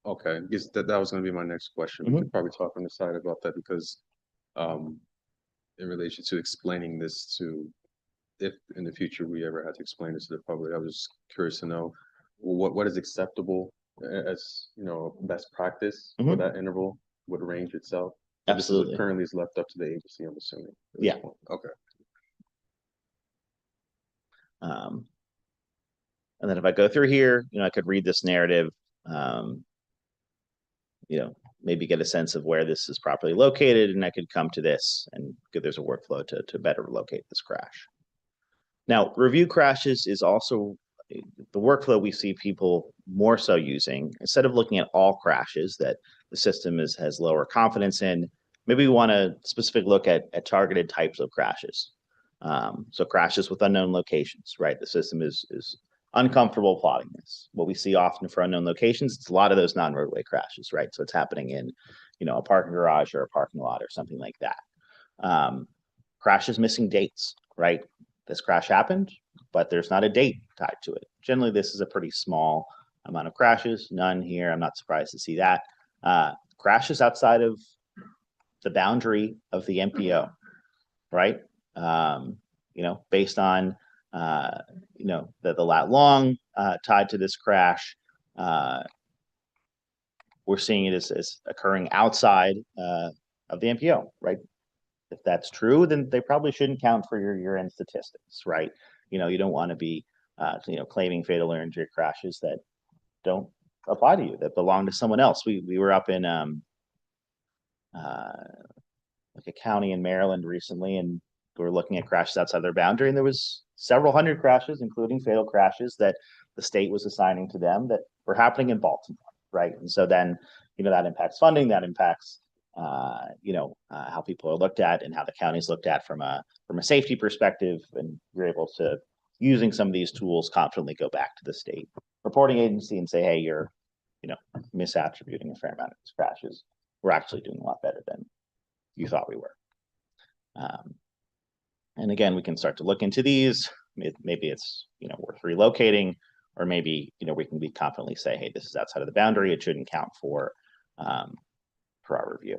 J: Okay, because that was going to be my next question. We could probably talk on the side about that because in relation to explaining this to, if in the future we ever had to explain this to the public, I was curious to know what is acceptable as best practice for that interval with range itself.
B: Absolutely.
J: This currently is left up to the agency, I'm assuming.
B: Yeah.
J: Okay.
B: And then if I go through here, I could read this narrative, maybe get a sense of where this is properly located, and I could come to this and there's a workflow to better locate this crash. Now, review crashes is also the workflow we see people more so using, instead of looking at all crashes that the system has lower confidence in, maybe we want to specifically look at targeted types of crashes. So crashes with unknown locations, right? The system is uncomfortable plotting this. What we see often for unknown locations, it's a lot of those non-roadway crashes, right? So it's happening in, a parking garage or a parking lot or something like that. Crashes missing dates, right? This crash happened, but there's not a date tied to it. Generally, this is a pretty small amount of crashes, none here. I'm not surprised to see that. Crashes outside of the boundary of the MPO, right? Based on, the lat long tied to this crash, we're seeing it as occurring outside of the MPO, right? If that's true, then they probably shouldn't count for your year-end statistics, right? You don't want to be, claiming fatal or injury crashes that don't apply to you, that belong to someone else. We were up in like a county in Maryland recently, and we were looking at crashes outside their boundary, and there was several hundred crashes, including fatal crashes, that the state was assigning to them that were happening in Baltimore, right? And so then, that impacts funding, that impacts how people are looked at and how the county is looked at from a safety perspective, and you're able to, using some of these tools, confidently go back to the state reporting agency and say, hey, you're misattributing a fair amount of these crashes. We're actually doing a lot better than you thought we were. And again, we can start to look into these. Maybe it's worth relocating, or maybe we can confidently say, hey, this is outside of the boundary. It shouldn't count for our review.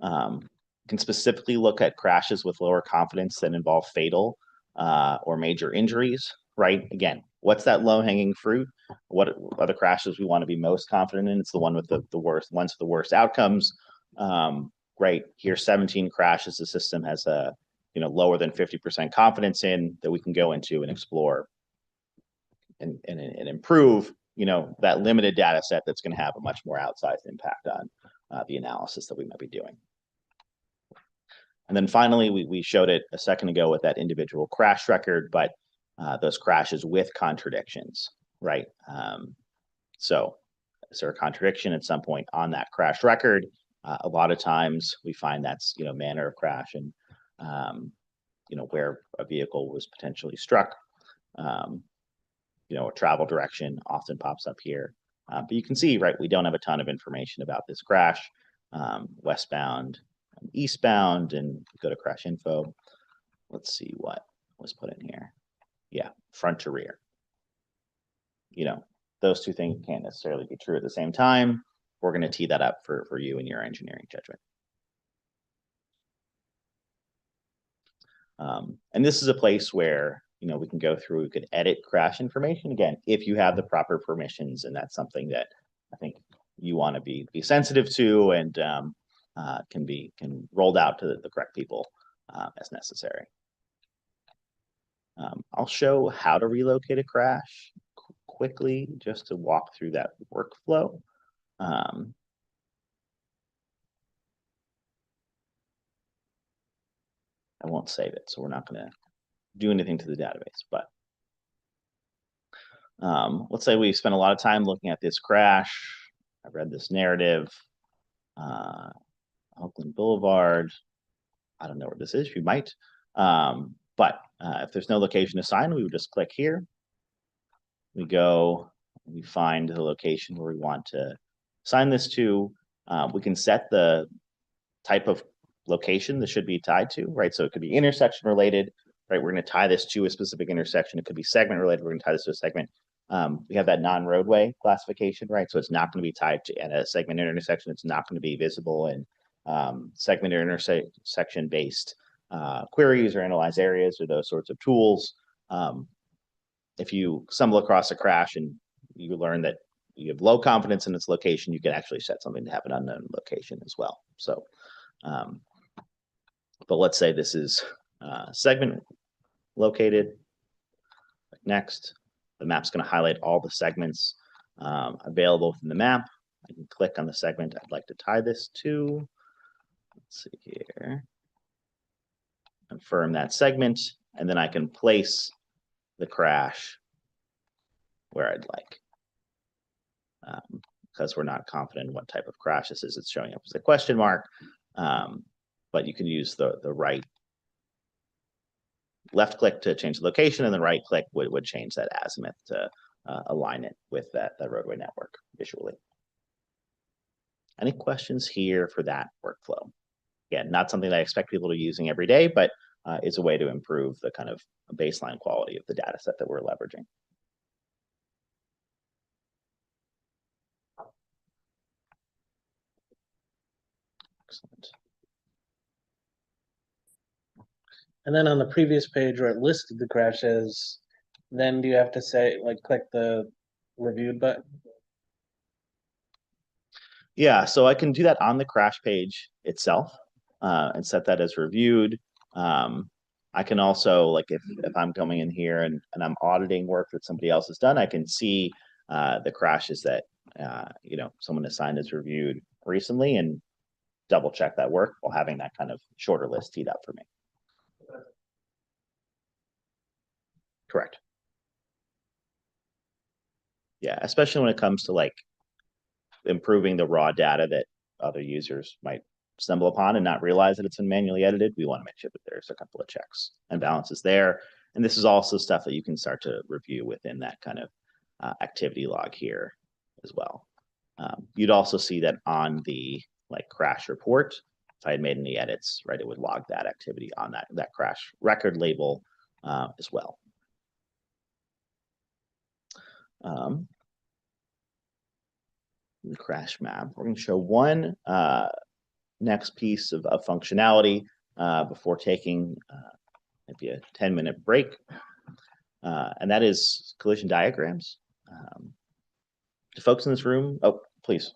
B: Can specifically look at crashes with lower confidence that involve fatal or major injuries, right? Again, what's that low-hanging fruit? What are the crashes we want to be most confident in? It's the one with the worst, ones with the worst outcomes. Great. Here's 17 crashes the system has a lower than 50% confidence in, that we can go into and explore and improve that limited data set that's going to have a much more outsized impact on the analysis that we might be doing. And then finally, we showed it a second ago with that individual crash record, but those crashes with contradictions, right? So is there a contradiction at some point on that crash record? A lot of times we find that's, manner of crash and, where a vehicle was potentially struck. A travel direction often pops up here. But you can see, right, we don't have a ton of information about this crash, westbound, eastbound, and go to crash info. Let's see what was put in here. Yeah, front to rear. Those two things can't necessarily be true at the same time. We're going to tee that up for you and your engineering judgment. And this is a place where we can go through, we could edit crash information, again, if you have the proper permissions, and that's something that I think you want to be sensitive to, and can rolled out to the correct people as necessary. I'll show how to relocate a crash quickly, just to walk through that workflow. I won't save it, so we're not going to do anything to the database, but let's say we spent a lot of time looking at this crash. I read this narrative, Oakland Boulevard. I don't know where this is, you might. But if there's no location assigned, we would just click here. We go, we find the location where we want to assign this to. We can set the type of location this should be tied to, right? So it could be intersection related, right? We're going to tie this to a specific intersection. It could be segment related. We're going to tie this to a segment. We have that non-roadway classification, right? So it's not going to be tied to at a segment intersection. It's not going to be visible in segment or intersection based queries or analyze areas or those sorts of tools. If you stumble across a crash and you learn that you have low confidence in its location, you can actually set something to have an unknown location as well. So, but let's say this is segment located. Next, the map's going to highlight all the segments available within the map. I can click on the segment I'd like to tie this to. Let's see here. Confirm that segment, and then I can place the crash where I'd like. Because we're not confident in what type of crash this is. It's showing up as a question mark, but you can use the right left click to change the location, and then right click would change that azimuth to align it with that roadway network visually. Any questions here for that workflow? Again, not something that I expect people to be using every day, but is a way to improve the kind of baseline quality of the data set that we're leveraging. Excellent.
E: And then on the previous page where it listed the crashes, then do you have to say, like, click the reviewed button?
B: Yeah, so I can do that on the crash page itself and set that as reviewed. I can also, like, if I'm coming in here and I'm auditing work that somebody else has done, I can see the crashes that someone assigned as reviewed recently and double check that work while having that kind of shorter list teed up for me. Correct. Yeah, especially when it comes to like improving the raw data that other users might stumble upon and not realize that it's been manually edited. We want to make sure that there's a couple of checks and balances there. And this is also stuff that you can start to review within that kind of activity log here as well. You'd also see that on the like crash report, if I had made any edits, right, it would log that activity on that crash record label as well. The crash map. We're going to show one next piece of functionality before taking maybe a 10-minute break, and that is collision diagrams. Do folks in this room? Oh, please.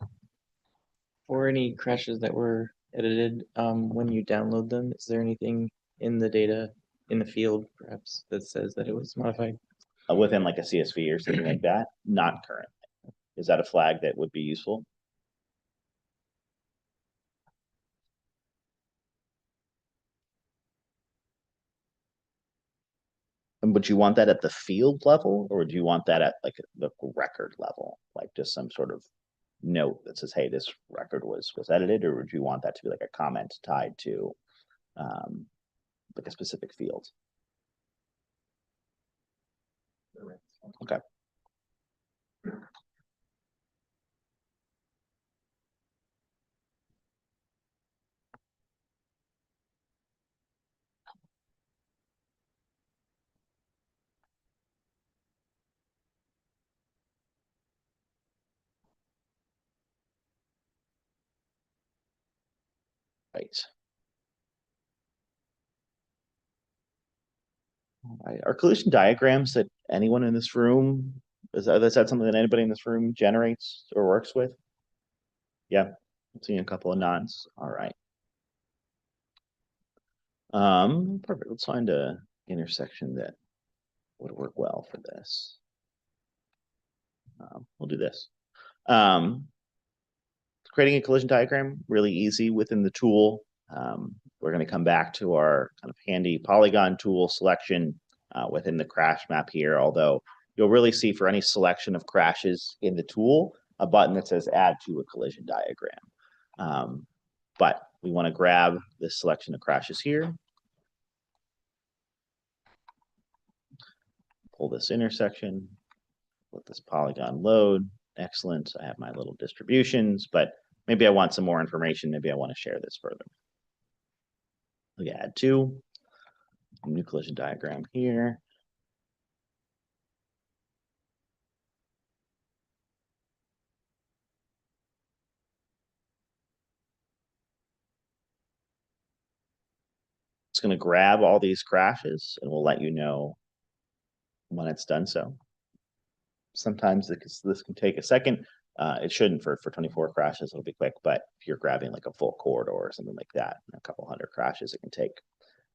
E: For any crashes that were edited, when you download them, is there anything in the data in the field, perhaps, that says that it was modified?
B: Within like a CSV or something like that? Not currently. Is that a flag that would be useful? And would you want that at the field level, or would you want that at like the record level, like just some sort of note that says, "Hey, this record was edited," or would you want that to be like a comment tied to like a specific field? Okay. Right. All right. Are collision diagrams that anyone in this room, is that something that anybody in this room generates or works with? Yeah, I'm seeing a couple of nods. All right. Perfect. Let's find a intersection that would work well for this. We'll do this. Creating a collision diagram, really easy within the tool. We're going to come back to our kind of handy polygon tool selection within the crash map here, although you'll really see for any selection of crashes in the tool, a button that says add to a collision diagram. But we want to grab this selection of crashes here. Pull this intersection, let this polygon load. Excellent. I have my little distributions, but maybe I want some more information. Maybe I want to share this further. We add to a new collision diagram here. It's going to grab all these crashes and we'll let you know when it's done so. Sometimes this can take a second. It shouldn't for 24 crashes. It'll be quick, but if you're grabbing like a full corridor or something like that, a couple hundred crashes, it can take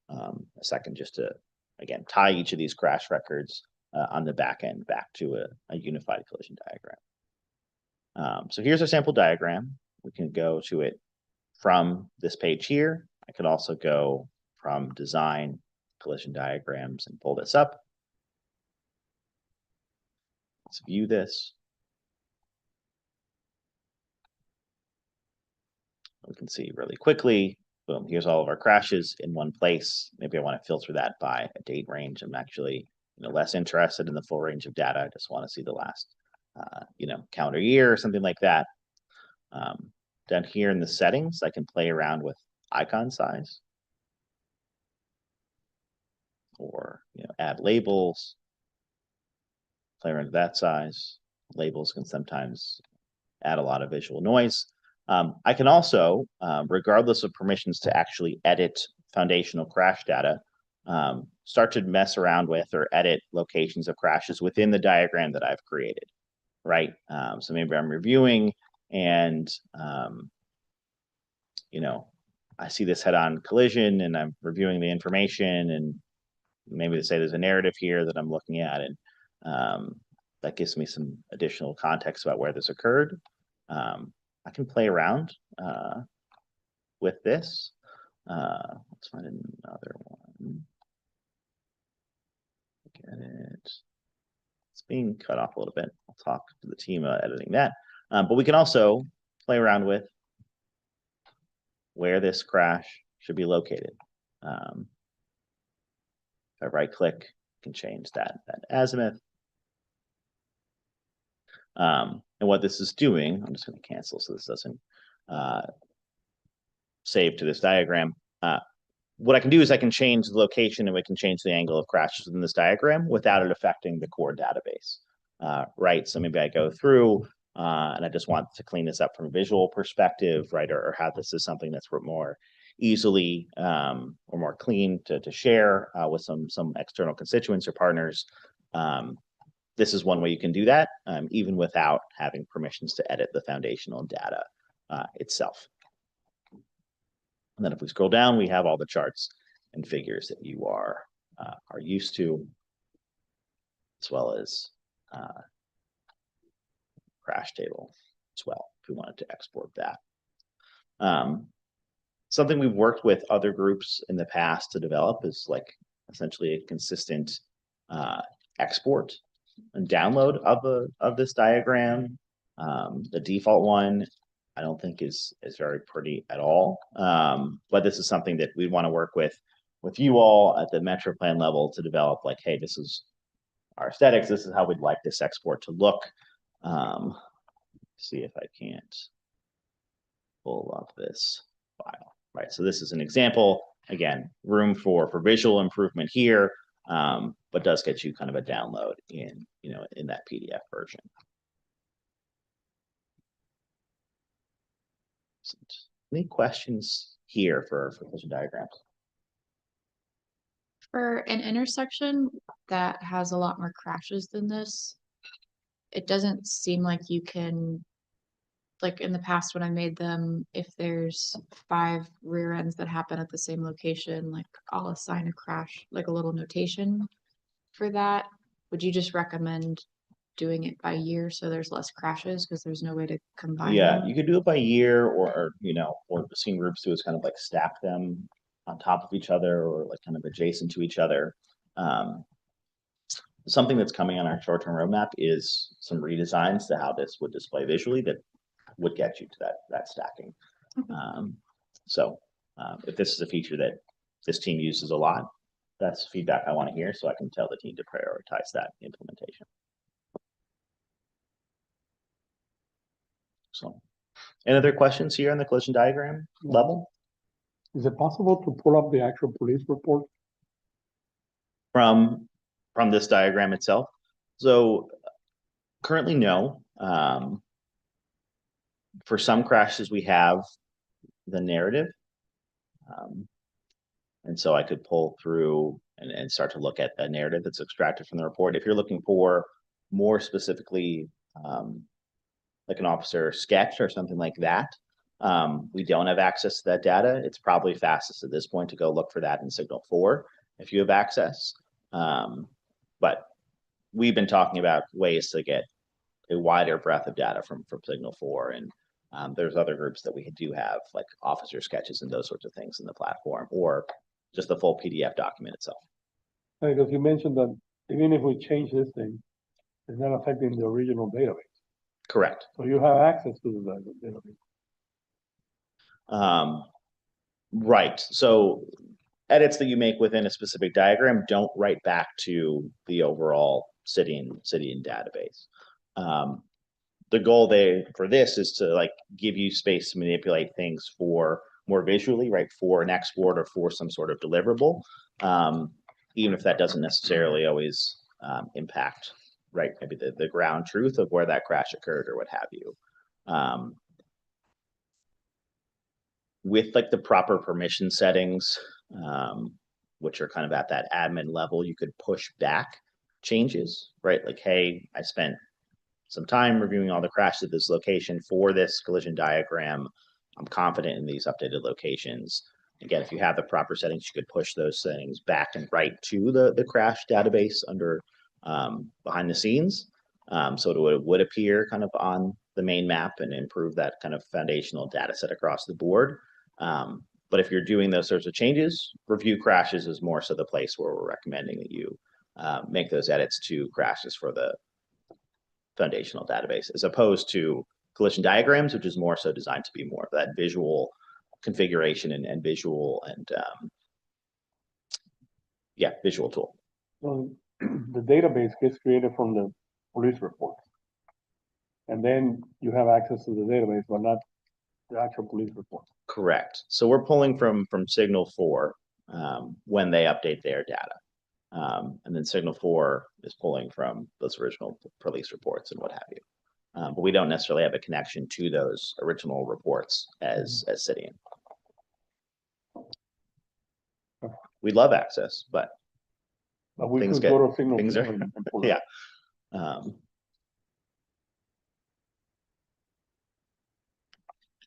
B: a second just to, again, tie each of these crash records on the back end back to a unified collision diagram. So here's our sample diagram. We can go to it from this page here. I could also go from design collision diagrams and pull this up. Let's view this. We can see really quickly, boom, here's all of our crashes in one place. Maybe I want to filter that by a date range. I'm actually less interested in the full range of data. I just want to see the last calendar year or something like that. Down here in the settings, I can play around with icon size or add labels, play around with that size. Labels can sometimes add a lot of visual noise. I can also, regardless of permissions to actually edit foundational crash data, start to mess around with or edit locations of crashes within the diagram that I've created, right? So maybe I'm reviewing and, I see this head-on collision and I'm reviewing the information, and maybe they say there's a narrative here that I'm looking at, and that gives me some additional context about where this occurred. I can play around with this. Let's find another one. Get it. It's being cut off a little bit. I'll talk to the team about editing that. But we can also play around with where this crash should be located. If I right click, I can change that azimuth. And what this is doing, I'm just going to cancel so this doesn't save to this diagram. What I can do is I can change the location and we can change the angle of crashes within this diagram without it affecting the core database, right? So maybe I go through and I just want to clean this up from a visual perspective, right? Or have this as something that's more easily or more clean to share with some external constituents or partners. This is one way you can do that, even without having permissions to edit the foundational data itself. And then if we scroll down, we have all the charts and figures that you are used to, as well as crash table as well, if we wanted to export that. Something we've worked with other groups in the past to develop is like essentially a consistent export and download of this diagram. The default one I don't think is very pretty at all. But this is something that we want to work with you all at the Metro Plan level to develop, like, hey, this is our aesthetics. This is how we'd like this export to look. See if I can't pull up this file, right? So this is an example. Again, room for visual improvement here, but does get you kind of a download in that PDF version. Any questions here for collision diagrams?
D: For an intersection that has a lot more crashes than this, it doesn't seem like you can, like in the past when I made them, if there's 5 rear ends that happen at the same location, like I'll assign a crash, like a little notation for that. Would you just recommend doing it by year so there's less crashes because there's no way to combine
B: Yeah,
D: them?
B: you could do it by year, or what seeing groups do is kind of like stack them on top of each other or like kind of adjacent to each other. Something that's coming on our short-term roadmap is some redesigns to how this would display visually that would get you to that stacking. So if this is a feature that this team uses a lot, that's feedback I want to hear so I can tell the team to prioritize that implementation. So, any other questions here on the collision diagram level?
C: Is it possible to pull up the actual police report?
B: From this diagram itself? So currently, no. For some crashes, we have the narrative. And so I could pull through and start to look at a narrative that's extracted from the report. If you're looking for more specifically, like an officer sketch or something like that, we don't have access to that data. It's probably fastest at this point to go look for that in Signal 4 if you have access. But we've been talking about ways to get a wider breadth of data from Signal 4, and there's other groups that we do have, like officer sketches and those sorts of things in the platform, or just the full PDF document itself.
C: Because you mentioned that even if we change this thing, It's not affecting the original database.
B: Correct.
C: So you have access to the database.
B: Right. So edits that you make within a specific diagram don't write back to the overall Citian database. The goal for this is to like give you space to manipulate things for more visually, right? For an export or for some sort of deliverable, even if that doesn't necessarily always impact, right? Maybe the ground truth of where that crash occurred or what have you. With like the proper permission settings, which are kind of at that admin level, you could push back changes, right? Like, hey, I spent some time reviewing all the crashes at this location for this collision diagram. I'm confident in these updated locations. Again, if you have the proper settings, you could push those settings back and right to the crash database under behind the scenes. So it would appear kind of on the main map and improve that kind of foundational data set across the board. But if you're doing those sorts of changes, review crashes is more so the place where we're recommending that you make those edits to crashes for the foundational database, as opposed to collision diagrams, which is more so designed to be more of that visual configuration and visual and visual tool.
C: So the database gets created from the police reports. And then you have access to the database, but not the actual police report.
B: Correct. So we're pulling from Signal 4 when they update their data. And then Signal 4 is pulling from those original police reports and what have you. But we don't necessarily have a connection to those original reports as Citian. We love access, but
C: we
B: things
C: could go to Signal
B: things
C: 4
B: are
C: and pull it.
B: yeah.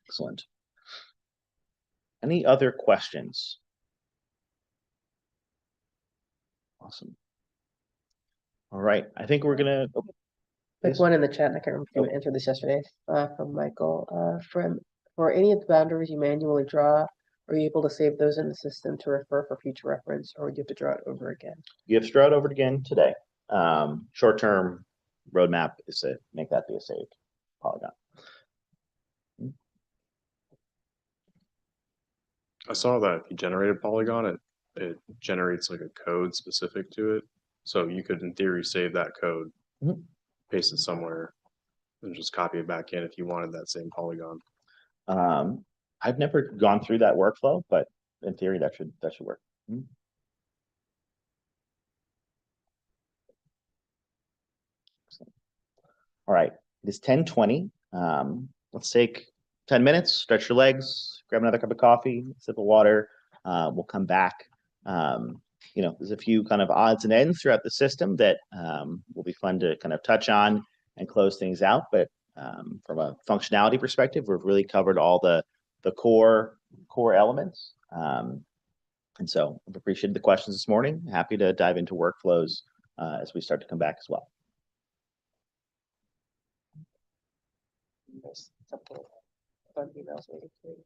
B: Excellent. Any other questions? Awesome. All right. I think we're gonna.
A: Like one in the chat, and I can't remember if you answered this yesterday, from Michael, for any of the boundaries you manually draw, are you able to save those in the system to refer for future reference, or do you have to draw it over again?
B: You have to draw it over again today. Short-term roadmap is to make that be a saved polygon.
F: I saw that if you generate a polygon, it generates like a code specific to it. So you could, in theory, save that code, paste it somewhere, and just copy it back in if you wanted that same polygon.
B: I've never gone through that workflow, but in theory, that should work. All right, it is 10:20. Let's take 10 minutes, stretch your legs, grab another cup of coffee, sip of water. We'll come back. There's a few kind of odds and ends throughout the system that will be fun to kind of touch on and close things out. But from a functionality perspective, we've really covered all the core elements. And so I've appreciated the questions this morning. Happy to dive into workflows as we start to come back as well.
A: There's something on emails waiting for you.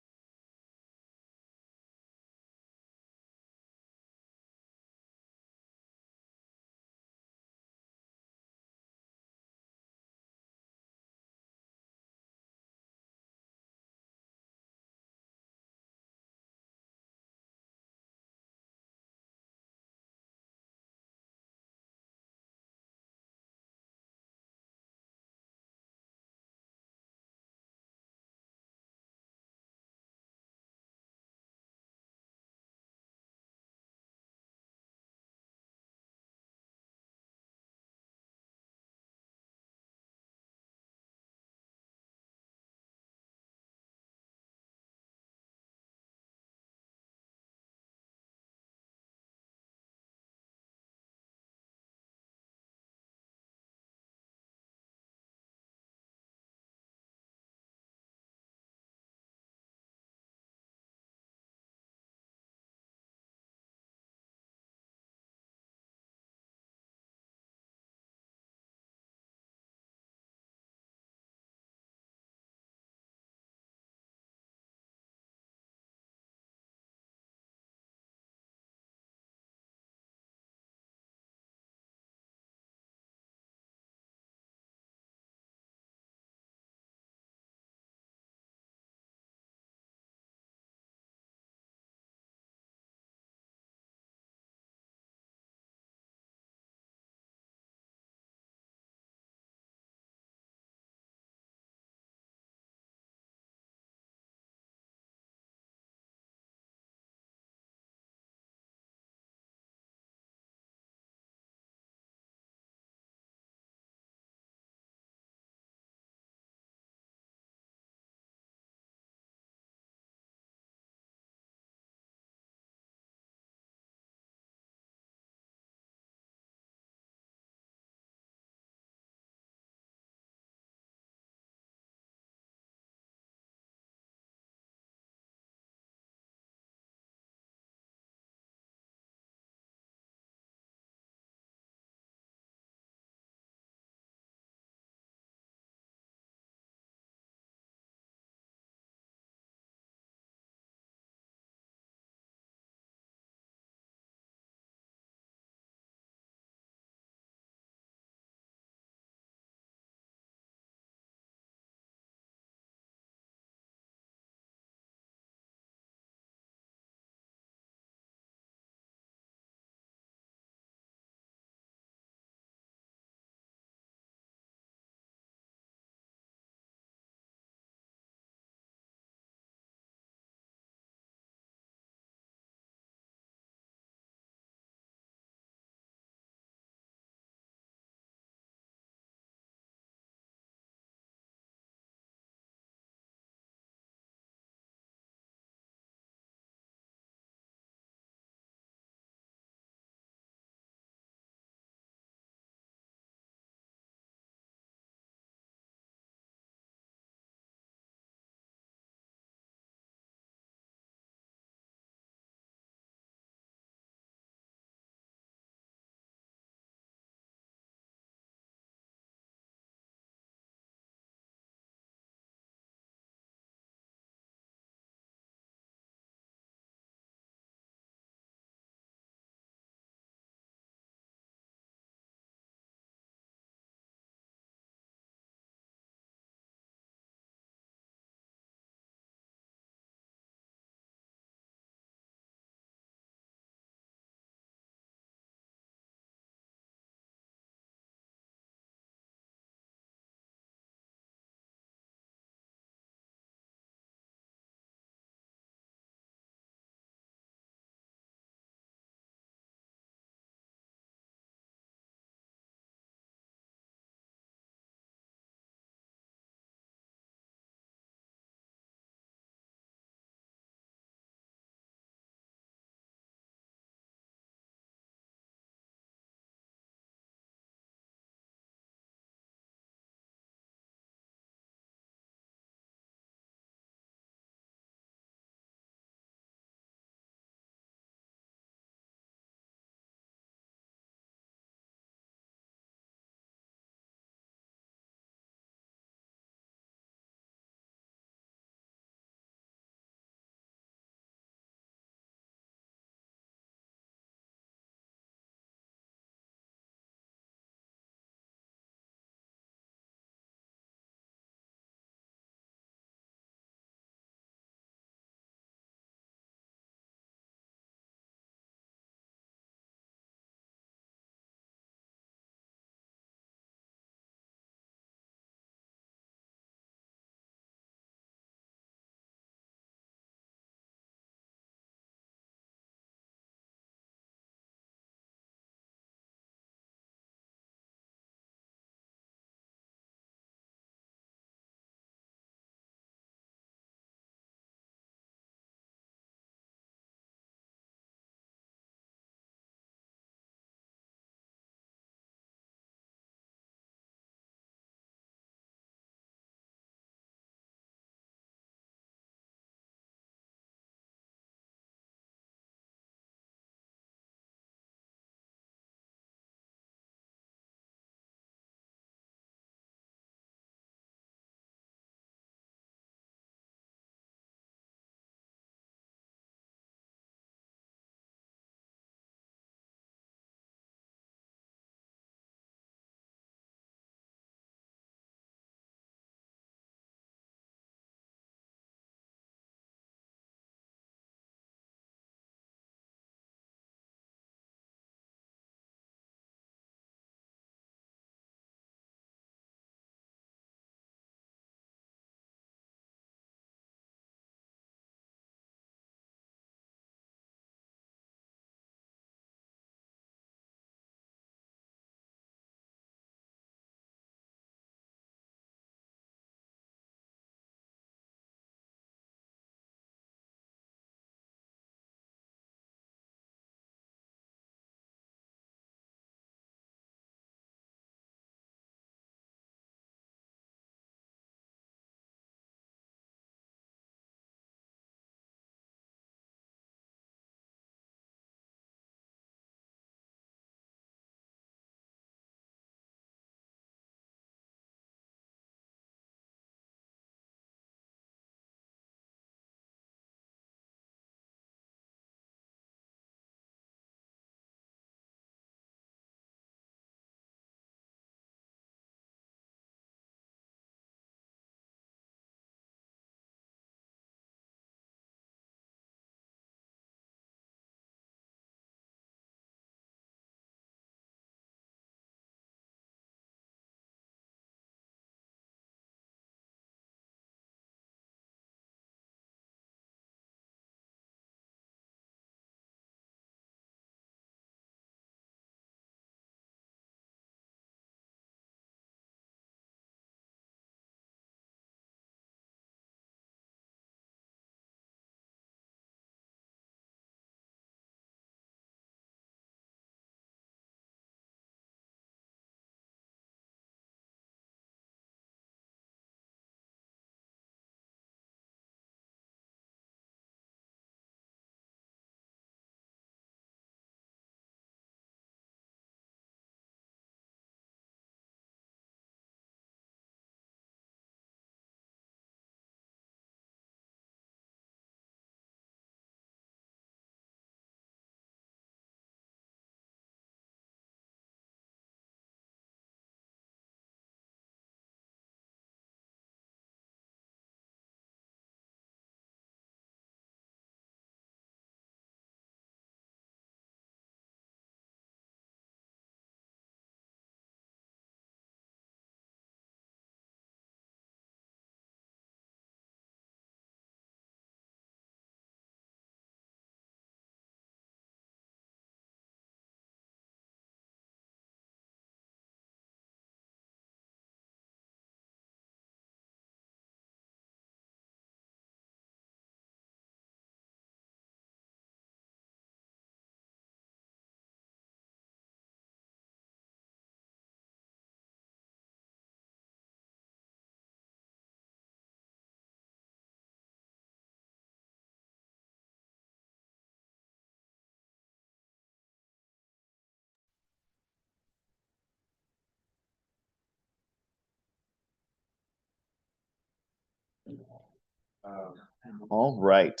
B: All right.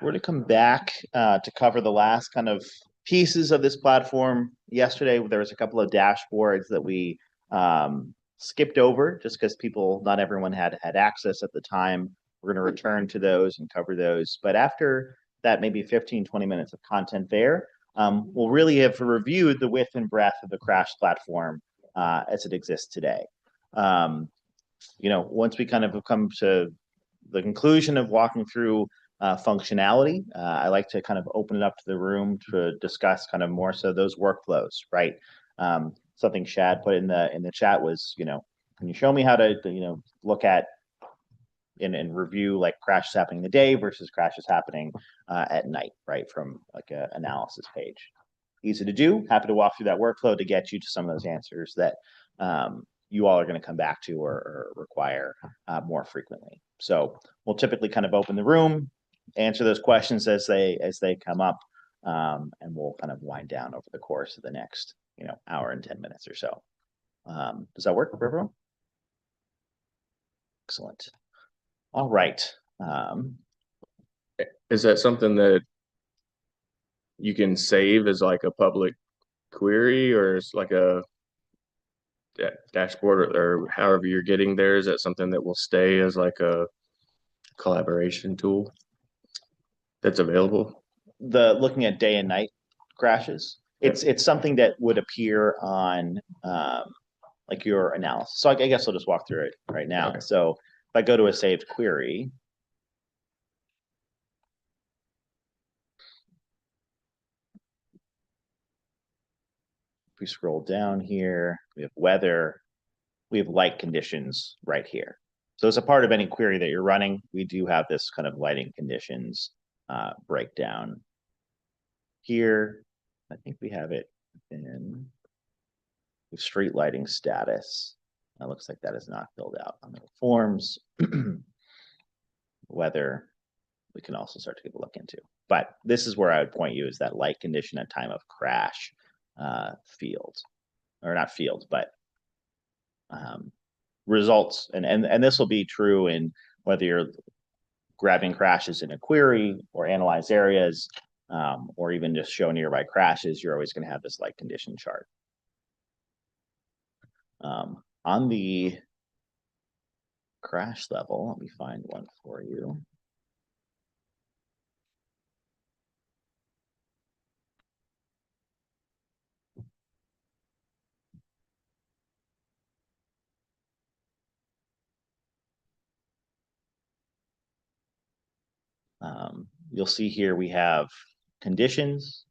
B: We're to come back to cover the last kind of pieces of this platform. Yesterday, there was a couple of dashboards that we skipped over just because not everyone had access at the time. We're going to return to those and cover those. But after that, maybe 15, 20 minutes of content there, we'll really have reviewed the width and breadth of the Crash platform as it exists today. Once we kind of have come to the conclusion of walking through functionality, I like to kind of open it up to the room to discuss kind of more so those workflows, right? Something Shad put in the chat was, can you show me how to, look at and review like crashes happening in the day versus crashes happening at night, right? From like an analysis page. Easy to do. Happy to walk through that workflow to get you to some of those answers that you all are going to come back to or require more frequently. So we'll typically kind of open the room, answer those questions as they come up, and we'll kind of wind down over the course of the next hour and 10 minutes or so. Does that work for everyone? Excellent. All right.
F: Is that something that you can save as like a public query, or it's like a dashboard, or however you're getting there? Is that something that will stay as like a collaboration tool that's available?
B: Looking at day and night crashes, it's something that would appear on like your analysis. So I guess I'll just walk through it right now. Okay. So if I go to a saved query, if we scroll down here, we have weather, we have light conditions right here. So as a part of any query that you're running, we do have this kind of lighting conditions breakdown here. I think we have it in street lighting status. It looks like that is not filled out on the forms. Weather, we can also start to get a look into. But this is where I would point you, is that light condition at time of crash field. Or not field, but results. And this will be true in whether you're grabbing crashes in a query or analyze areas, or even just show nearby crashes, you're always going to have this light condition chart. On the crash level, let me find one for you. You'll see here we have conditions,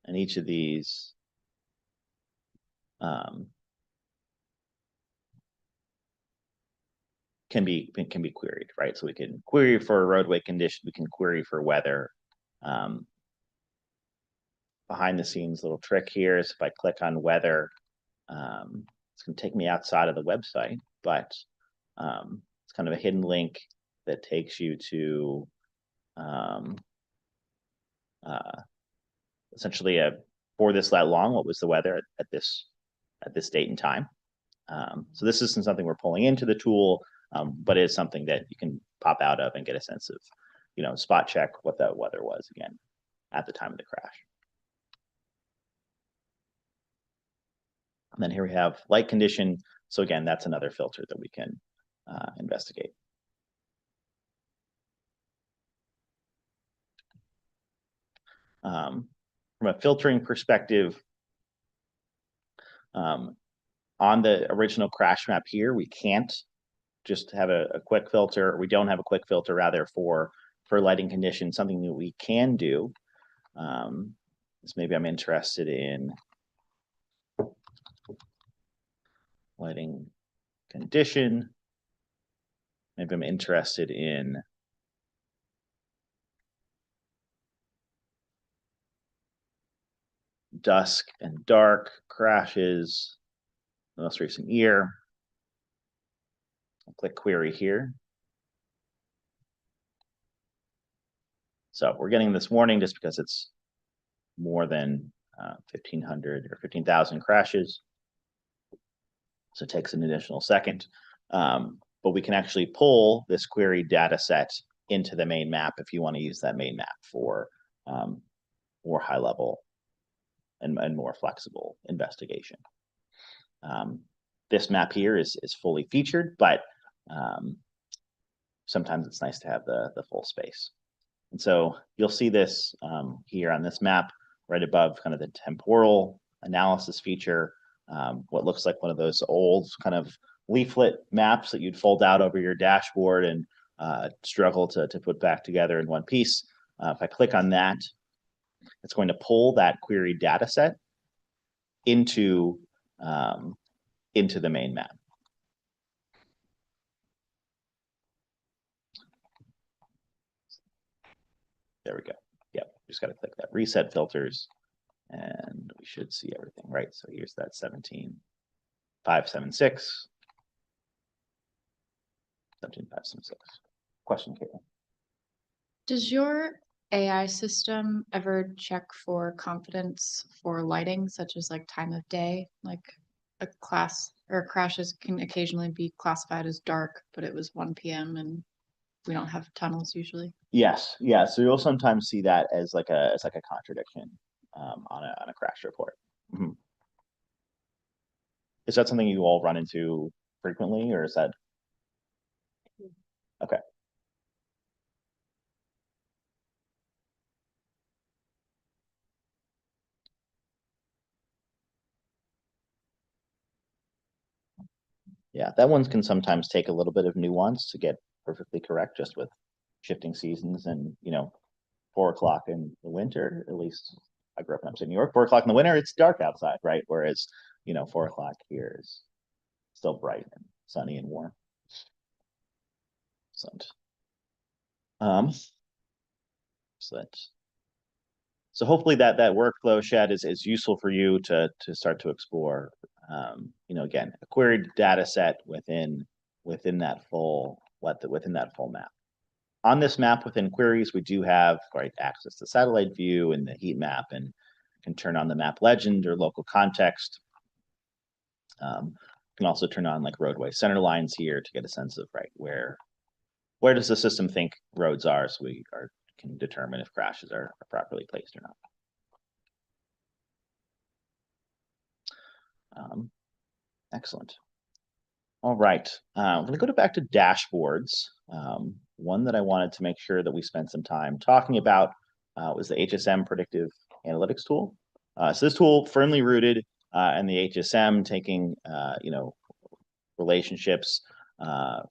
B: and each of these can be queried, right? So we can query for a roadway condition, we can query for weather. Behind the scenes little trick here is if I click on weather, it's going to take me outside of the website, but it's kind of a hidden link that takes you to essentially for this that long, what was the weather at this date and time. So this isn't something we're pulling into the tool, but it is something that you can pop out of and get a sense of, spot check what that weather was again at the time of the crash. And then here we have light condition. So again, that's another filter that we can investigate. From a filtering perspective, on the original crash map here, we can't just have a quick filter. We don't have a quick filter rather for lighting conditions. Something that we can do is maybe I'm interested in lighting condition. Maybe I'm interested in dusk and dark crashes, the most recent year. I'll click query here. So we're getting this warning just because it's more than 1,500 or 15,000 crashes. So it takes an additional second. But we can actually pull this query data set into the main map if you want to use that main map for more high level and more flexible investigation. This map here is fully featured, but sometimes it's nice to have the full space. And so you'll see this here on this map right above kind of the temporal analysis feature, what looks like one of those old kind of leaflet maps that you'd fold out over your dashboard and struggle to put back together in one piece. If I click on that, it's going to pull that query data set into the main map. There we go. Yep, just got to click that reset filters and we should see everything, right? So here's that 17,576. 17,576. Question, Caitlin?
D: Does your AI system ever check for confidence for lighting, such as like time of day? Like a class or crashes can occasionally be classified as dark, but it was 1 p.m. and we don't have tunnels usually.
B: Yes, yeah. So you'll sometimes see that as like a contradiction on a crash report. Mm-hmm. Is that something you all run into frequently, or is that okay? Yeah, that one can sometimes take a little bit of nuance to get perfectly correct, just with shifting seasons and 4 o'clock in the winter. At least I grew up in upstate New York. 4 o'clock in the winter, it's dark outside, right? Whereas 4 o'clock here is still bright and sunny and warm. Excellent. So hopefully that workflow shed is useful for you to start to explore. Again, a queried data set within that full map. On this map within queries, we do have access to satellite view and the heat map, and can turn on the map legend or local context. Can also turn on like roadway center lines here to get a sense of where does the system think roads are, so we can determine if crashes are properly placed or not. Excellent. All right, we're going to go back to dashboards. One that I wanted to make sure that we spent some time talking about was the HSM predictive analytics tool. So this tool firmly rooted in the HSM, taking relationships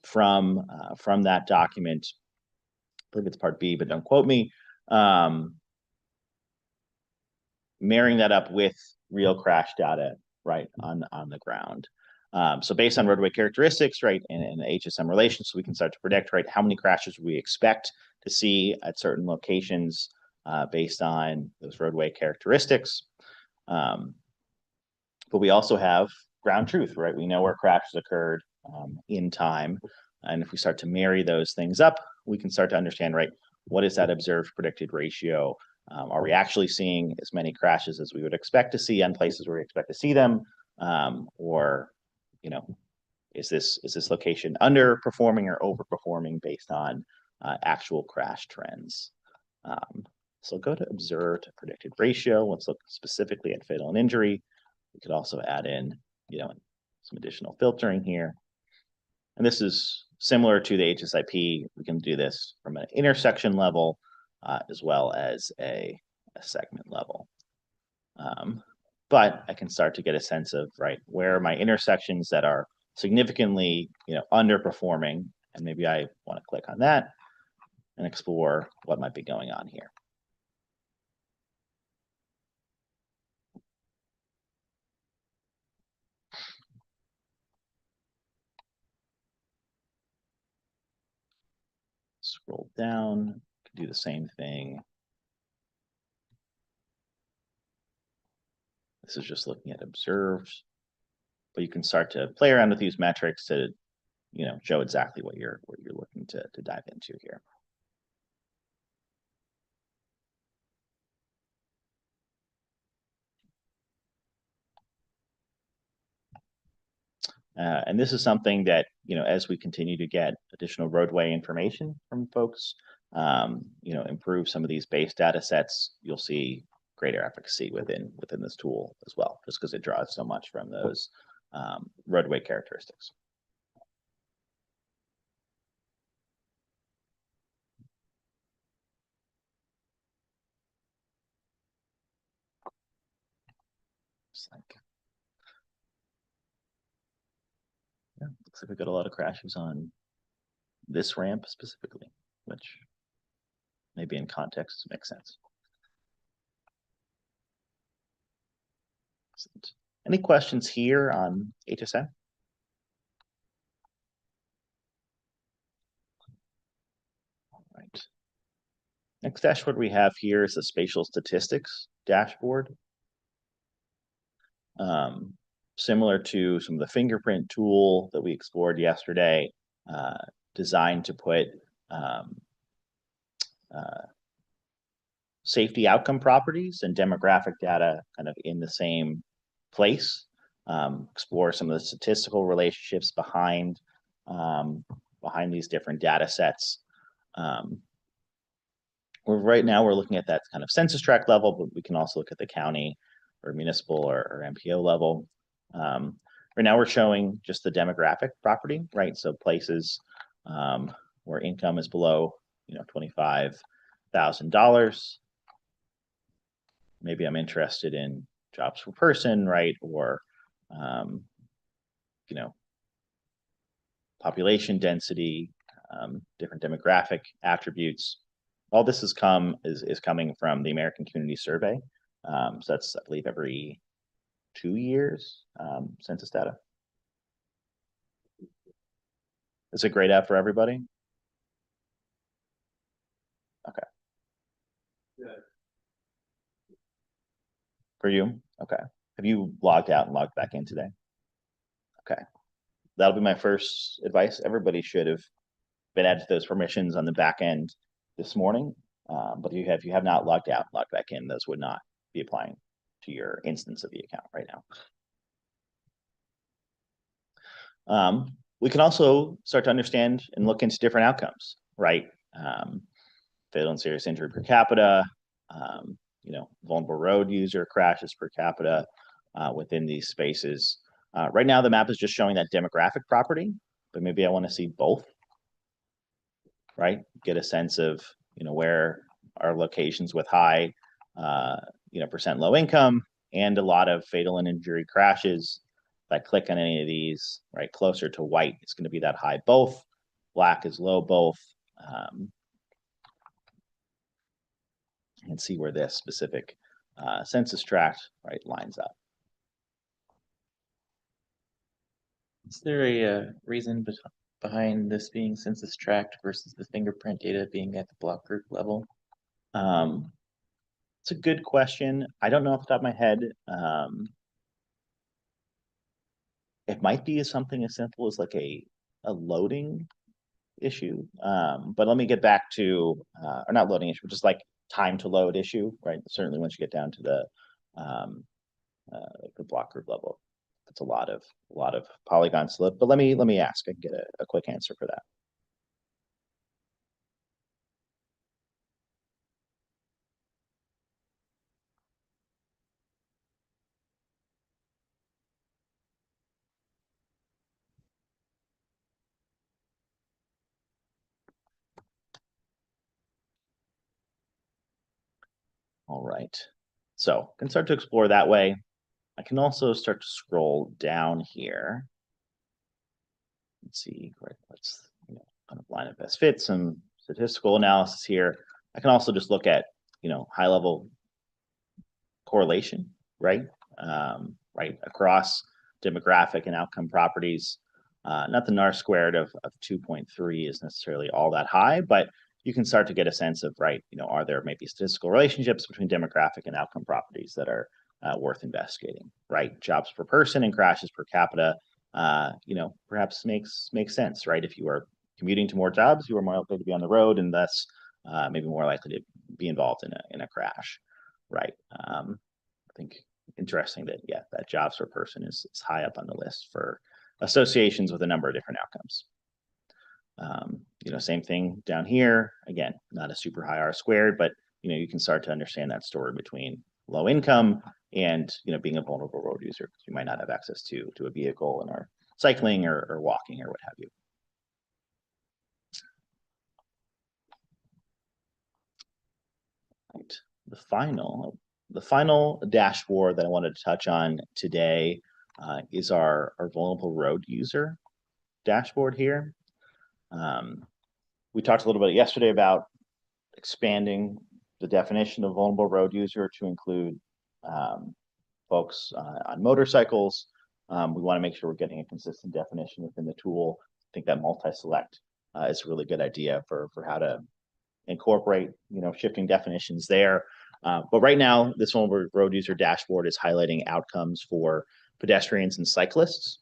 B: from that document. I believe it's part B, but don't quote me. Marrying that up with real crash data on the ground. So based on roadway characteristics, and the HSM relations, we can start to predict, how many crashes we expect to see at certain locations based on those roadway characteristics. But we also have ground truth, We know where crashes occurred in time. And if we start to marry those things up, we can start to understand, what is that observed predicted ratio? Are we actually seeing as many crashes as we would expect to see on places where we expect to see them? Or is this location underperforming or overperforming based on actual crash trends? So go to observed predicted ratio. Let's look specifically at fatal and injury. We could also add in, some additional filtering here. And this is similar to the HSIP. We can do this from an intersection level as well as a segment level. But I can start to get a sense of, where are my intersections that are significantly, underperforming, and maybe I want to click on that and explore what might be going on here. Scroll down, do the same thing. This is just looking at observed, but you can start to play around with these metrics to, show exactly what you're looking to dive into here. And this is something that, as we continue to get additional roadway information from folks, improve some of these base data sets, you'll see greater efficacy within this tool as well, just because it draws so much from those roadway characteristics. Just like, yeah, looks like we got a lot of crashes on this ramp specifically, which maybe in context makes sense. Excellent. Any questions here on HSM? All right. Next dashboard we have here is the spatial statistics dashboard. Similar to some of the fingerprint tool that we explored yesterday, designed to put safety outcome properties and demographic data kind of in the same place, explore some of the statistical relationships behind these different data sets. Right now we're looking at that kind of census tract level, but we can also look at the county or municipal or MPO level. Right now we're showing just the demographic property, right? So places where income is below, $25,000. Maybe I'm interested in jobs per person, right? Or, population density, different demographic attributes. All this is coming from the American Community Survey. So that's, I believe, every 2 years census data. Is it grayed out for everybody? Okay. Yeah. For you? Okay. Have you logged out and logged back in today? Okay. That'll be my first advice. Everybody should have been added to those permissions on the back end this morning. But if you have not logged out, logged back in, those would not be applying to your instance of the account right now. We can also start to understand and look into different outcomes, right? Fatal and serious injury per capita, vulnerable road user crashes per capita within these spaces. Right now, the map is just showing that demographic property, but maybe I want to see both, right? Get a sense of, where are locations with high, percent low income and a lot of fatal and injury crashes. If I click on any of these, right, closer to white, it's going to be that high both. Black is low both. And see where this specific census tract, right, lines up.
E: Is there a reason behind this being census tract versus the fingerprint data being at the block group level?
B: It's a good question. I don't know off the top of my head. It might be something as simple as like a loading issue. But let me get back to, or not loading issue, just like time to load issue, right? Certainly once you get down to the block group level, it's a lot of polygon slip. But let me ask. I can get a quick answer for that. All right. So I can start to explore that way. I can also start to scroll down here. Let's see, right, let's kind of line up best fit, some statistical analysis here. I can also just look at, high level correlation, right? Right across demographic and outcome properties. Not the NAR squared of 2.3 is necessarily all that high, but you can start to get a sense of, right, are there maybe statistical relationships between demographic and outcome properties that are worth investigating, right? Jobs per person and crashes per capita, perhaps makes sense, right? If you are commuting to more jobs, you are more likely to be on the road and thus maybe more likely to be involved in a crash, right? I think interesting that, yeah, that jobs per person is high up on the list for associations with a number of different outcomes. Same thing down here. Again, not a super high R squared, but you can start to understand that story between low income and being a vulnerable road user, because you might not have access to a vehicle and are cycling or walking or what have you. Right. The final dashboard that I wanted to touch on today is our vulnerable road user dashboard here. We talked a little bit yesterday about expanding the definition of vulnerable road user to include folks on motorcycles. We want to make sure we're getting a consistent definition within the tool. I think that multi-select is a really good idea for how to incorporate shifting definitions there. But right now, this vulnerable road user dashboard is highlighting outcomes for pedestrians and cyclists.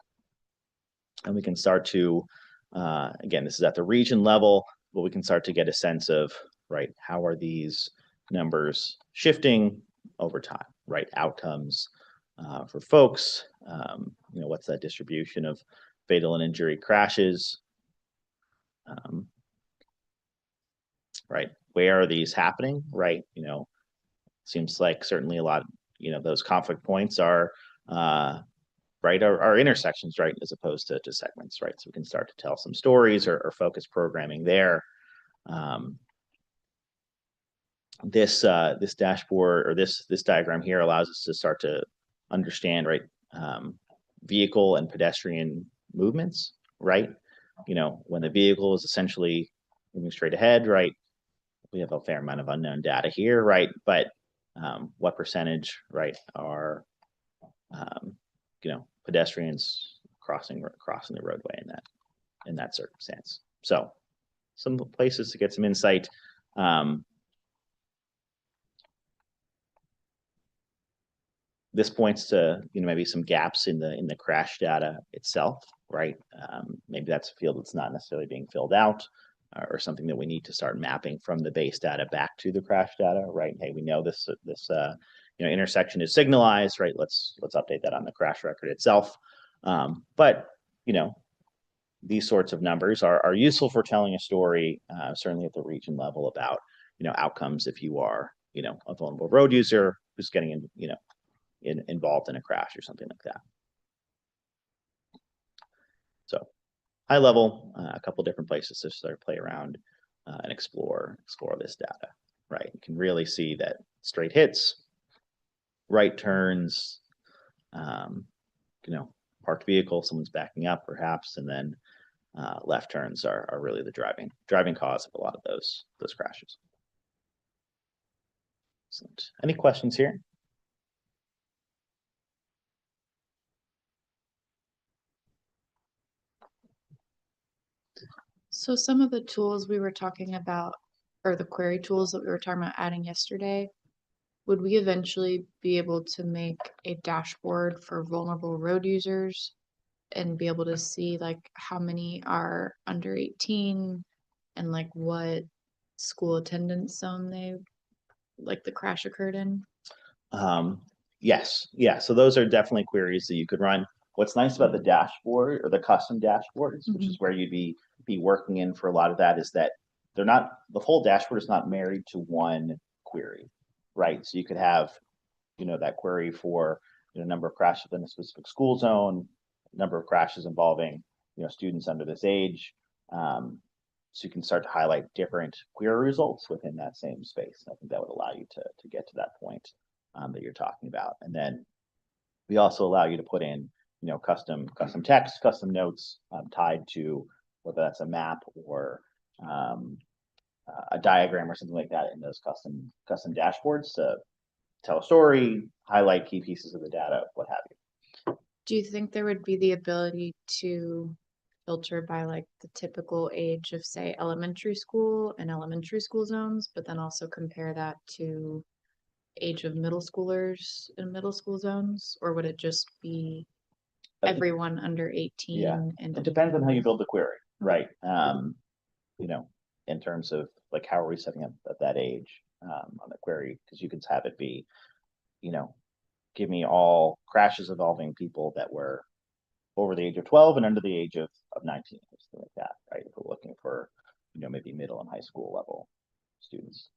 B: And we can start to, again, this is at the region level, but we can start to get a sense of, right, how are these numbers shifting over time, right? Outcomes for folks, what's that distribution of fatal and injury crashes, right? Where are these happening, right? Seems like certainly a lot, those conflict points are, right, are intersections, right, as opposed to segments, right? So we can start to tell some stories or focus programming there. This dashboard or this diagram here allows us to start to understand, right, vehicle and pedestrian movements, right? When the vehicle is essentially moving straight ahead, right? We have a fair amount of unknown data here, right? But what percentage, right, are pedestrians crossing the roadway in that circumstance? So some places to get some insight. This points to maybe some gaps in the crash data itself, right? Maybe that's a field that's not necessarily being filled out, or something that we need to start mapping from the base data back to the crash data, right? Hey, we know this intersection is signalized, right? Let's update that on the crash record itself. But these sorts of numbers are useful for telling a story, certainly at the region level, about outcomes if you are a vulnerable road user who's getting involved in a crash or something like that. So high level, a couple different places to start to play around and explore this data, right? You can really see that straight hits, right turns, parked vehicle, someone's backing up perhaps, and then left turns are really the driving cause of a lot of those crashes. Excellent. Any questions here?
D: So some of the tools we were talking about, or the query tools that we were talking about adding yesterday, would we eventually be able to make a dashboard for vulnerable road users and be able to see like how many are under 18 and like what school attendance zone the crash occurred in?
B: Yes. Yeah. So those are definitely queries that you could run. What's nice about the dashboard or the custom dashboards, which is where you'd be working in for a lot of that, is that the whole dashboard is not married to one query, right? So you could have, that query for, number of crashes in a specific school zone, number of crashes involving, students under this age. So you can start to highlight different query results within that same space. I think that would allow you to get to that point that you're talking about. And then we also allow you to put in, custom text, custom notes tied to whether that's a map or a diagram or something like that in those custom dashboards to tell a story, highlight key pieces of the data, what have you.
D: Do you think there would be the ability to filter by like the typical age of, say, elementary school and elementary school zones, but then also compare that to age of middle schoolers in middle school zones? Or would it just be everyone under 18?
B: Yeah,
D: and
B: it depends on how you build the query, right? In terms of like how are we setting up at that age on the query, because you could have it be, give me all crashes involving people that were over the age of 12 and under the age of 19, something like that, right? If we're looking for, maybe middle and high school level students.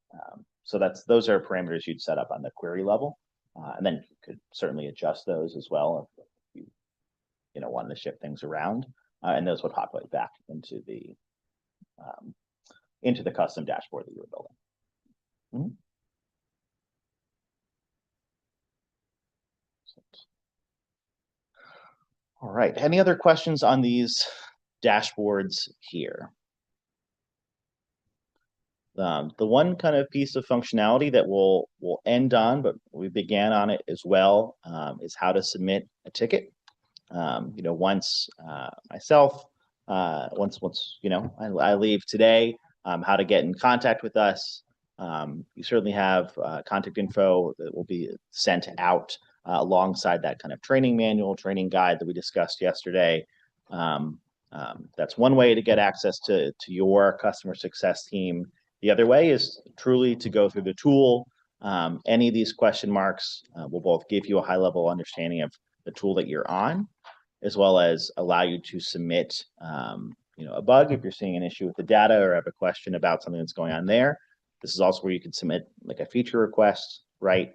B: So those are parameters you'd set up on the query level. And then you could certainly adjust those as well if you wanted to shift things around. And those would populate back into the custom dashboard that you were building. Mm-hmm. All right. Any other questions on these dashboards here? The one kind of piece of functionality that we'll end on, but we began on it as well, is how to submit a ticket. Once myself, once I leave today, how to get in contact with us. You certainly have contact info that will be sent out alongside that kind of training manual, training guide that we discussed yesterday. That's one way to get access to your customer success team. The other way is truly to go through the tool. Any of these question marks will both give you a high level understanding of the tool that you're on, as well as allow you to submit a bug if you're seeing an issue with the data or have a question about something that's going on there. This is also where you can submit like a feature request, right?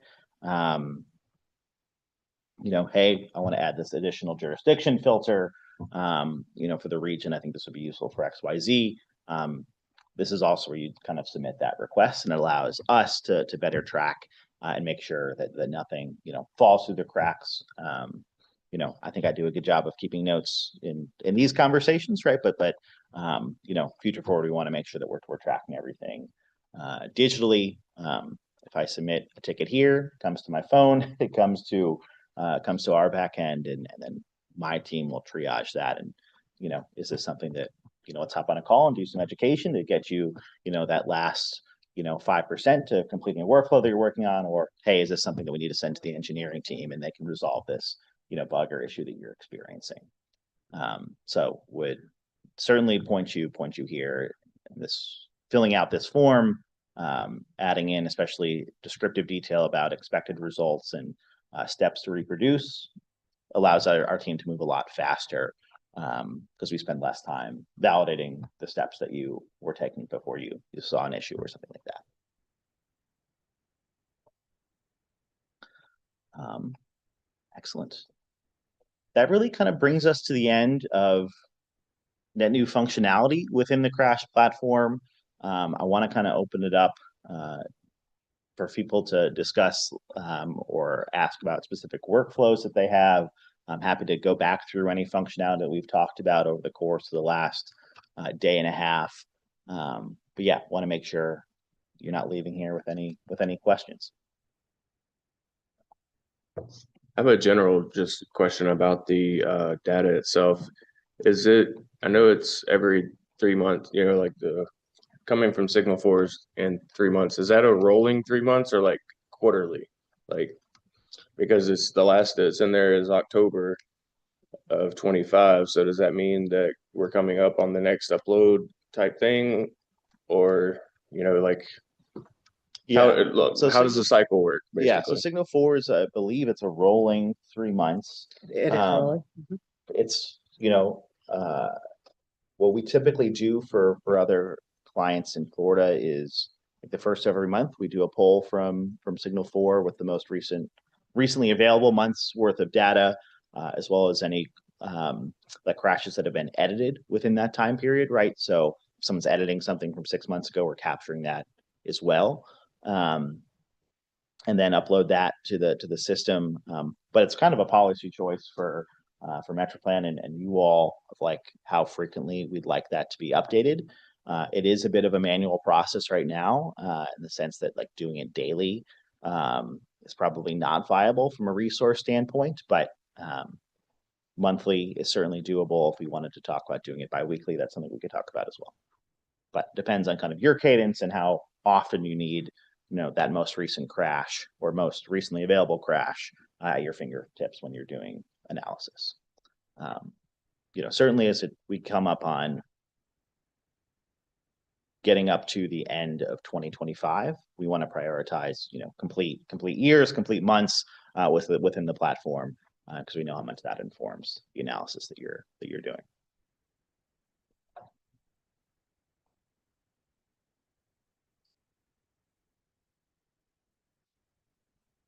B: Hey, I want to add this additional jurisdiction filter, for the region. I think this would be useful for XYZ. This is also where you kind of submit that request, and it allows us to better track and make sure that nothing, falls through the cracks. I think I do a good job of keeping notes in these conversations, right? But future forward, we want to make sure that we're tracking everything digitally. If I submit a ticket here, it comes to my phone, it comes to our back end, and then my team will triage that. And is this something that let's hop on a call and do some education to get you that last 5% to completing a workflow that you're working on, or hey, is this something that we need to send to the engineering team and they can resolve this bug or issue that you're experiencing. So would certainly point you here in this filling out this form, adding in especially descriptive detail about expected results and steps to reproduce allows our team to move a lot faster, because we spend less time validating the steps that you were taking before you saw an issue or something like that. Excellent. That really kind of brings us to the end of that new functionality within the Crash platform. I want to kind of open it up for people to discuss or ask about specific workflows that they have. I'm happy to go back through any functionality that we've talked about over the course of the last day and a half. But yeah, want to make sure you're not leaving here with any questions.
F: I have a general just question about the data itself. I know it's every 3 months, like the coming from Signal 4s in 3 months. Is that a rolling 3 months or like quarterly? Like, because it's the last that's in there is October of 25. So does that mean that we're coming up on the next upload type thing? Or, like, how does the cycle work, basically?
B: Yeah, so Signal 4 is, I believe it's a rolling 3 months.
A: It is rolling.
B: It's, what we typically do for other clients in Florida is like the first of every month, we do a poll from Signal 4 with the most recently available months worth of data, as well as any like crashes that have been edited within that time period, right? So if someone's editing something from 6 months ago, we're capturing that as well. And then upload that to the system. But it's kind of a policy choice for MetroPlan and you all of like how frequently we'd like that to be updated. It is a bit of a manual process right now, in the sense that like doing it daily is probably not viable from a resource standpoint, but monthly is certainly doable. If we wanted to talk about doing it bi-weekly, that's something we could talk about as well. But depends on kind of your cadence and how often you need that most recent crash or most recently available crash at your fingertips when you're doing analysis. Certainly as we come up on getting up to the end of 2025, we want to prioritize complete years, complete months within the platform. because we know how much that informs the analysis that you're doing.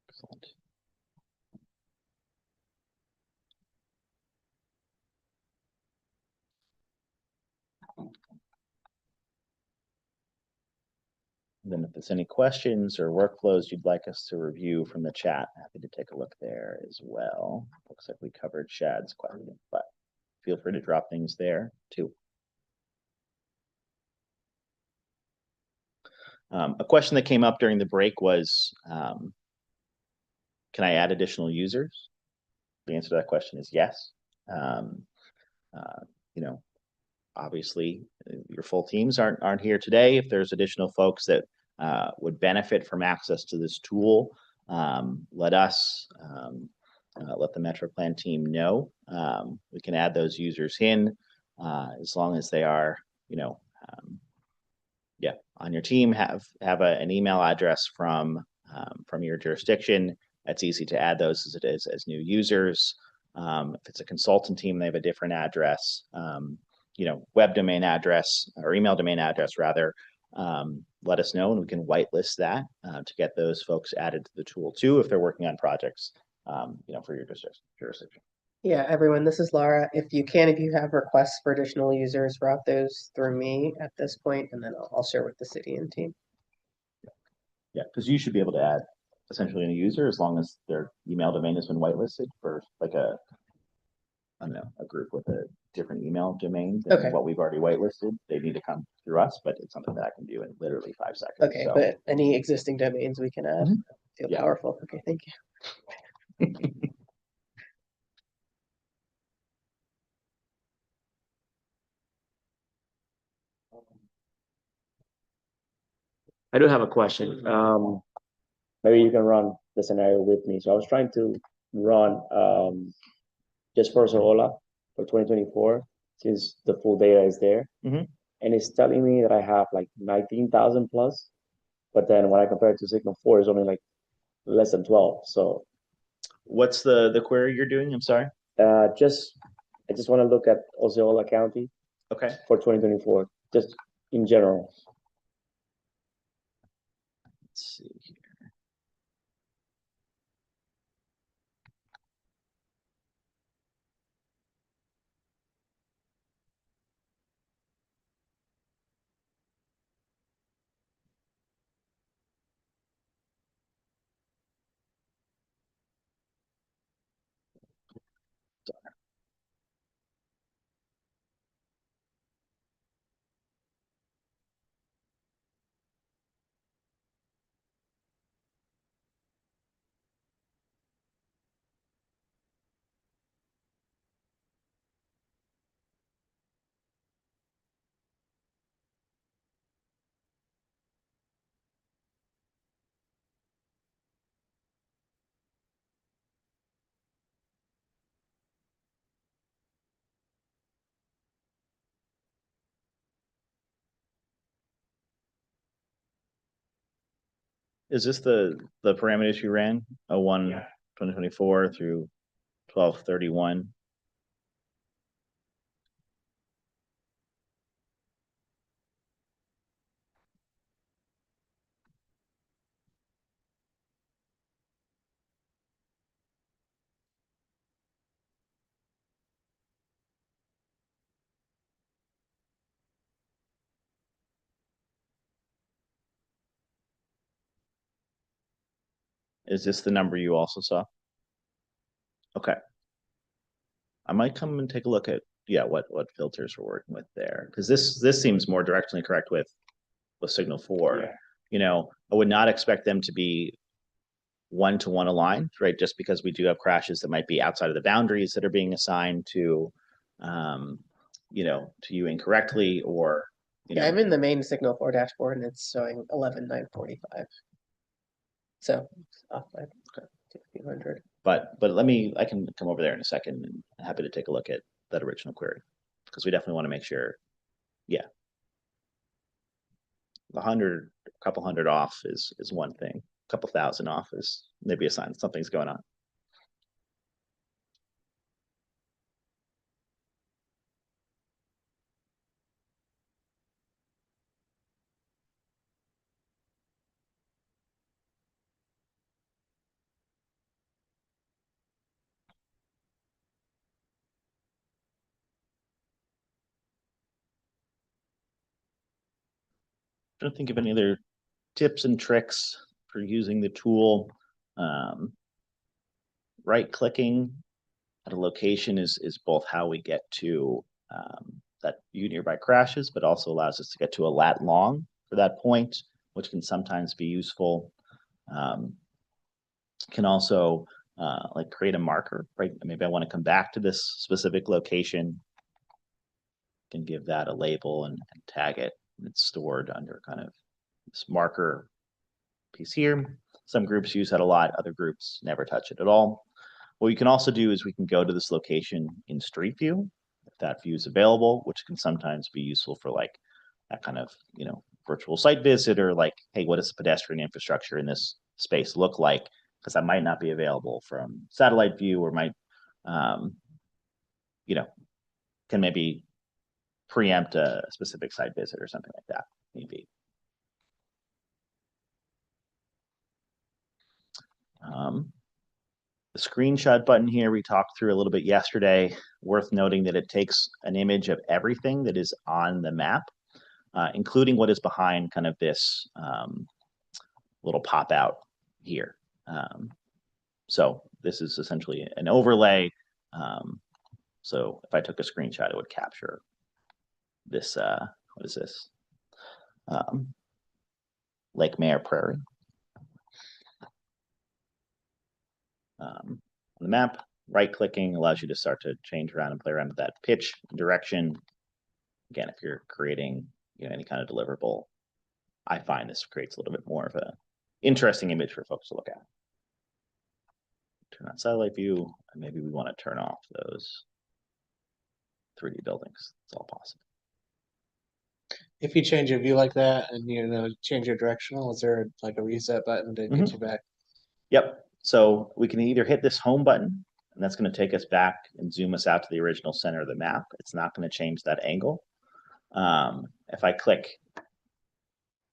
B: Excellent. Then if there's any questions or workflows you'd like us to review from the chat, happy to take a look there as well. Looks like we covered Shad's question, but feel free to drop things there too. A question that came up during the break was, can I add additional users? The answer to that question is yes. You know, obviously your full teams aren't here today. If there's additional folks that would benefit from access to this tool, let us let the MetroPlan team know. We can add those users in as long as they are, you know, yeah, on your team, have an email address from your jurisdiction. That's easy to add those as it is as new users. If it's a consultant team, they have a different address. You know, web domain address or email domain address rather. Let us know and we can whitelist that to get those folks added to the tool too if they're working on projects, you know, for your jurisdiction.
A: Yeah, everyone, this is Laura. If you have requests for additional users, route those through me at this point, and then I'll share with the Citian team.
B: Yeah, because you should be able to add essentially a user as long as their email domain has been whitelisted for like I don't know, a group with a different email domain than
A: Okay.
B: what we've already whitelisted. They need to come through us, but it's something that I can do in literally 5 seconds.
A: Okay,
B: so.
A: but any existing domains we can add. Feel
B: Yeah.
A: powerful. Okay, thank you.
K: I do have a question. Maybe you can run the scenario with me. So I was trying to run just for Zola for 2024, since the full data is there.
B: Mhm.
K: And it's telling me that I have like 19,000 plus, but then when I compare it to Signal 4, it's only like less than 12. So
B: what's the query you're doing? I'm sorry.
K: I just want to look at Osceola County
B: Okay.
K: for 2024, just in general.
B: Let's see here. Is this the parameters you ran? 01/2024 through 12/31. Is this the number you also saw? Okay. I might come and take a look at what filters we're working with there, because this seems more directionally correct with Signal 4.
K: Yeah.
B: You know, I would not expect them to be one-to-one aligned, right? Just because we do have crashes that might be outside of the boundaries that are being assigned to, you know, to you incorrectly, or you
A: Yeah,
B: know.
A: I'm in the main Signal 4 dashboard and it's showing 11,945. So it's off by a few hundred.
B: But I can come over there in a second and happy to take a look at that original query, because we definitely want to make sure, yeah. A couple hundred off is one thing. A couple thousand off is maybe a sign that something's going on. Trying to think of any other tips and tricks for using the tool. Right clicking at a location is both how we get to that view nearby crashes, but also allows us to get to a lat long for that point, which can sometimes be useful. Can also like create a marker, right? Maybe I want to come back to this specific location, can give that a label and tag it. And it's stored under kind of this marker piece here. Some groups use that a lot, other groups never touch it at all. What we can also do is we can go to this location in Street View, if that view is available, which can sometimes be useful for like that kind of, you know, virtual site visit, or like, hey, what does the pedestrian infrastructure in this space look like? Because that might not be available from satellite view, or might, you know, can maybe preempt a specific site visit or something like that, maybe. The screenshot button here we talked through a little bit yesterday. Worth noting that it takes an image of everything that is on the map, including what is behind kind of this little pop out here. So this is essentially an overlay. So if I took a screenshot, it would capture this, what is this? Lake Mare Prairie. On the map, right-clicking allows you to start to change around and play around with that pitch and direction. Again, if you're creating, you know, any kind of deliverable, I find this creates a little bit more of a interesting image for folks to look at. Turn on satellite view, and maybe we want to turn off those 3D buildings. It's all possible.
L: If you change your view like that and change your directional, is there like a reset button to get you back?
B: Yep. So we can either hit this home button, and that's going to take us back and zoom us out to the original center of the map. It's not going to change that angle. If I click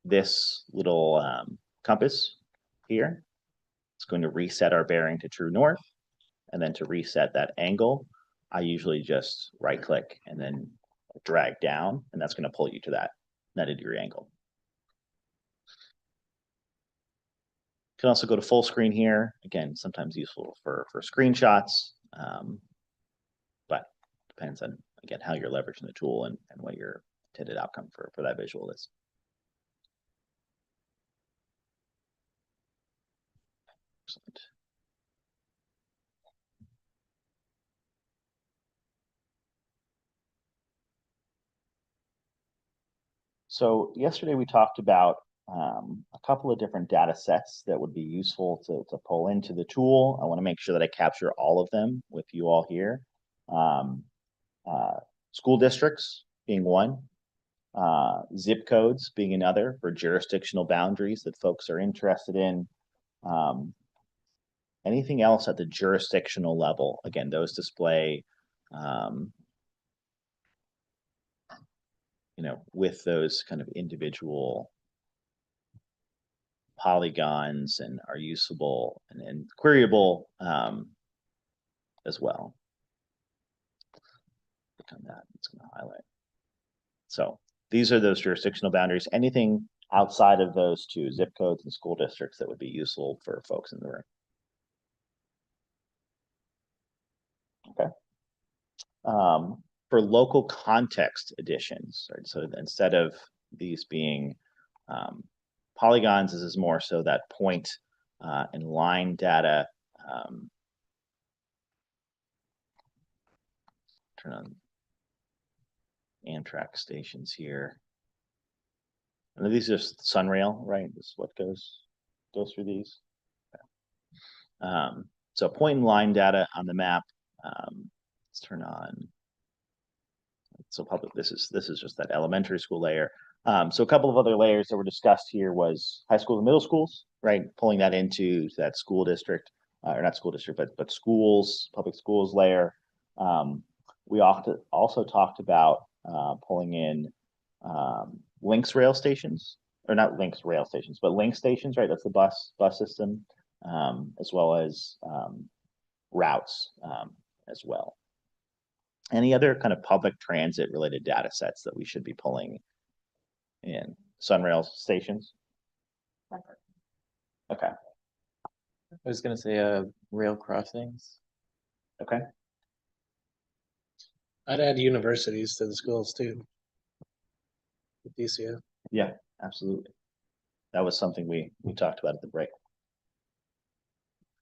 B: this little compass here, it's going to reset our bearing to true north. And then to reset that angle, I usually just right click and then drag down, and that's going to pull you to that 90-degree angle. You can also go to full screen here. Again, sometimes useful for screenshots, but depends on, again, how you're leveraging the tool and what your intended outcome for that visual is. Excellent. So yesterday we talked about a couple of different data sets that would be useful to pull into the tool. I want to make sure that I capture all of them with you all here. School districts being one, zip codes being another for jurisdictional boundaries that folks are interested in. Anything else at the jurisdictional level, again, those display you know, with those kind of individual polygons and are usable and queryable as well. Click on that, it's going to highlight. So these are those jurisdictional boundaries. Anything outside of those two, zip codes and school districts, that would be useful for folks in the room. Okay. For local context additions, right? So instead of these being polygons, this is more so that point and line data. Turn on Amtrak stations here. And these are just Sunrail, right? This is what goes through these. Okay. So point and line data on the map. Let's turn on. So public, this is just that elementary school layer. So a couple of other layers that were discussed here was high schools and middle schools, right? Pulling that into that school district, or not school district, but schools, public schools layer. We also talked about pulling in links rail stations, or not links rail stations, but link stations, right? That's the bus system, as well as routes as well. Any other kind of public transit related data sets that we should be pulling in? Sunrail stations? Okay,
E: I was gonna say, rail crossings.
B: okay.
L: I'd add universities to the schools too. DCF.
B: Yeah, absolutely. That was something we talked about at the break.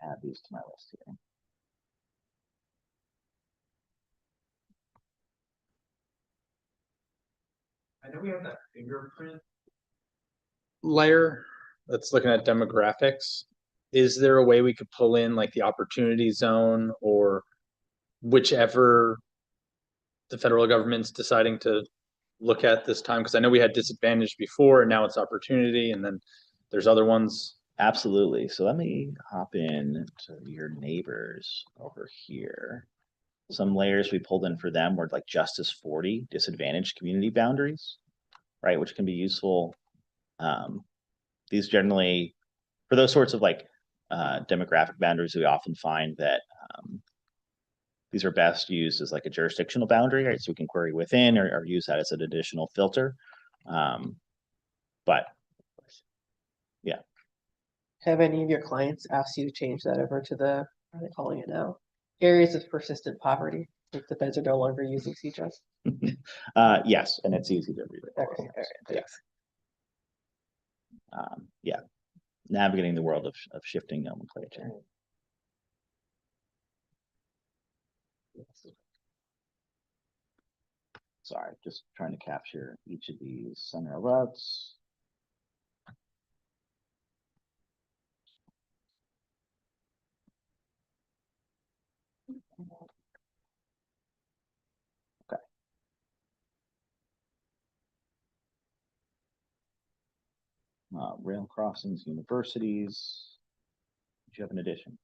B: Add these to my list here.
M: I know we have that fingerprint layer that's looking at demographics. Is there a way we could pull in like the opportunity zone or whichever the federal government's deciding to look at this time? Because I know we had disadvantage before and now it's opportunity, and then there's other ones.
B: Absolutely. So let me hop in to your neighbors over here. Some layers we pulled in for them were like Justice 40 disadvantaged community boundaries, right? Which can be useful. These generally, for those sorts of like demographic boundaries, we often find that these are best used as like a jurisdictional boundary, right? So we can query within or use that as an additional filter. But yeah.
A: Have any of your clients asked you to change that over to the, what are they calling it now? Areas of persistent poverty, if the feds are no longer using CJS?
B: Yes, and it's easy to read.
A: Okay, all right, thanks.
B: Yeah, navigating the world of shifting nomenclature. Sorry, just trying to capture each of these Sunrail routes. Okay. Rail crossings, universities. Do you have an addition?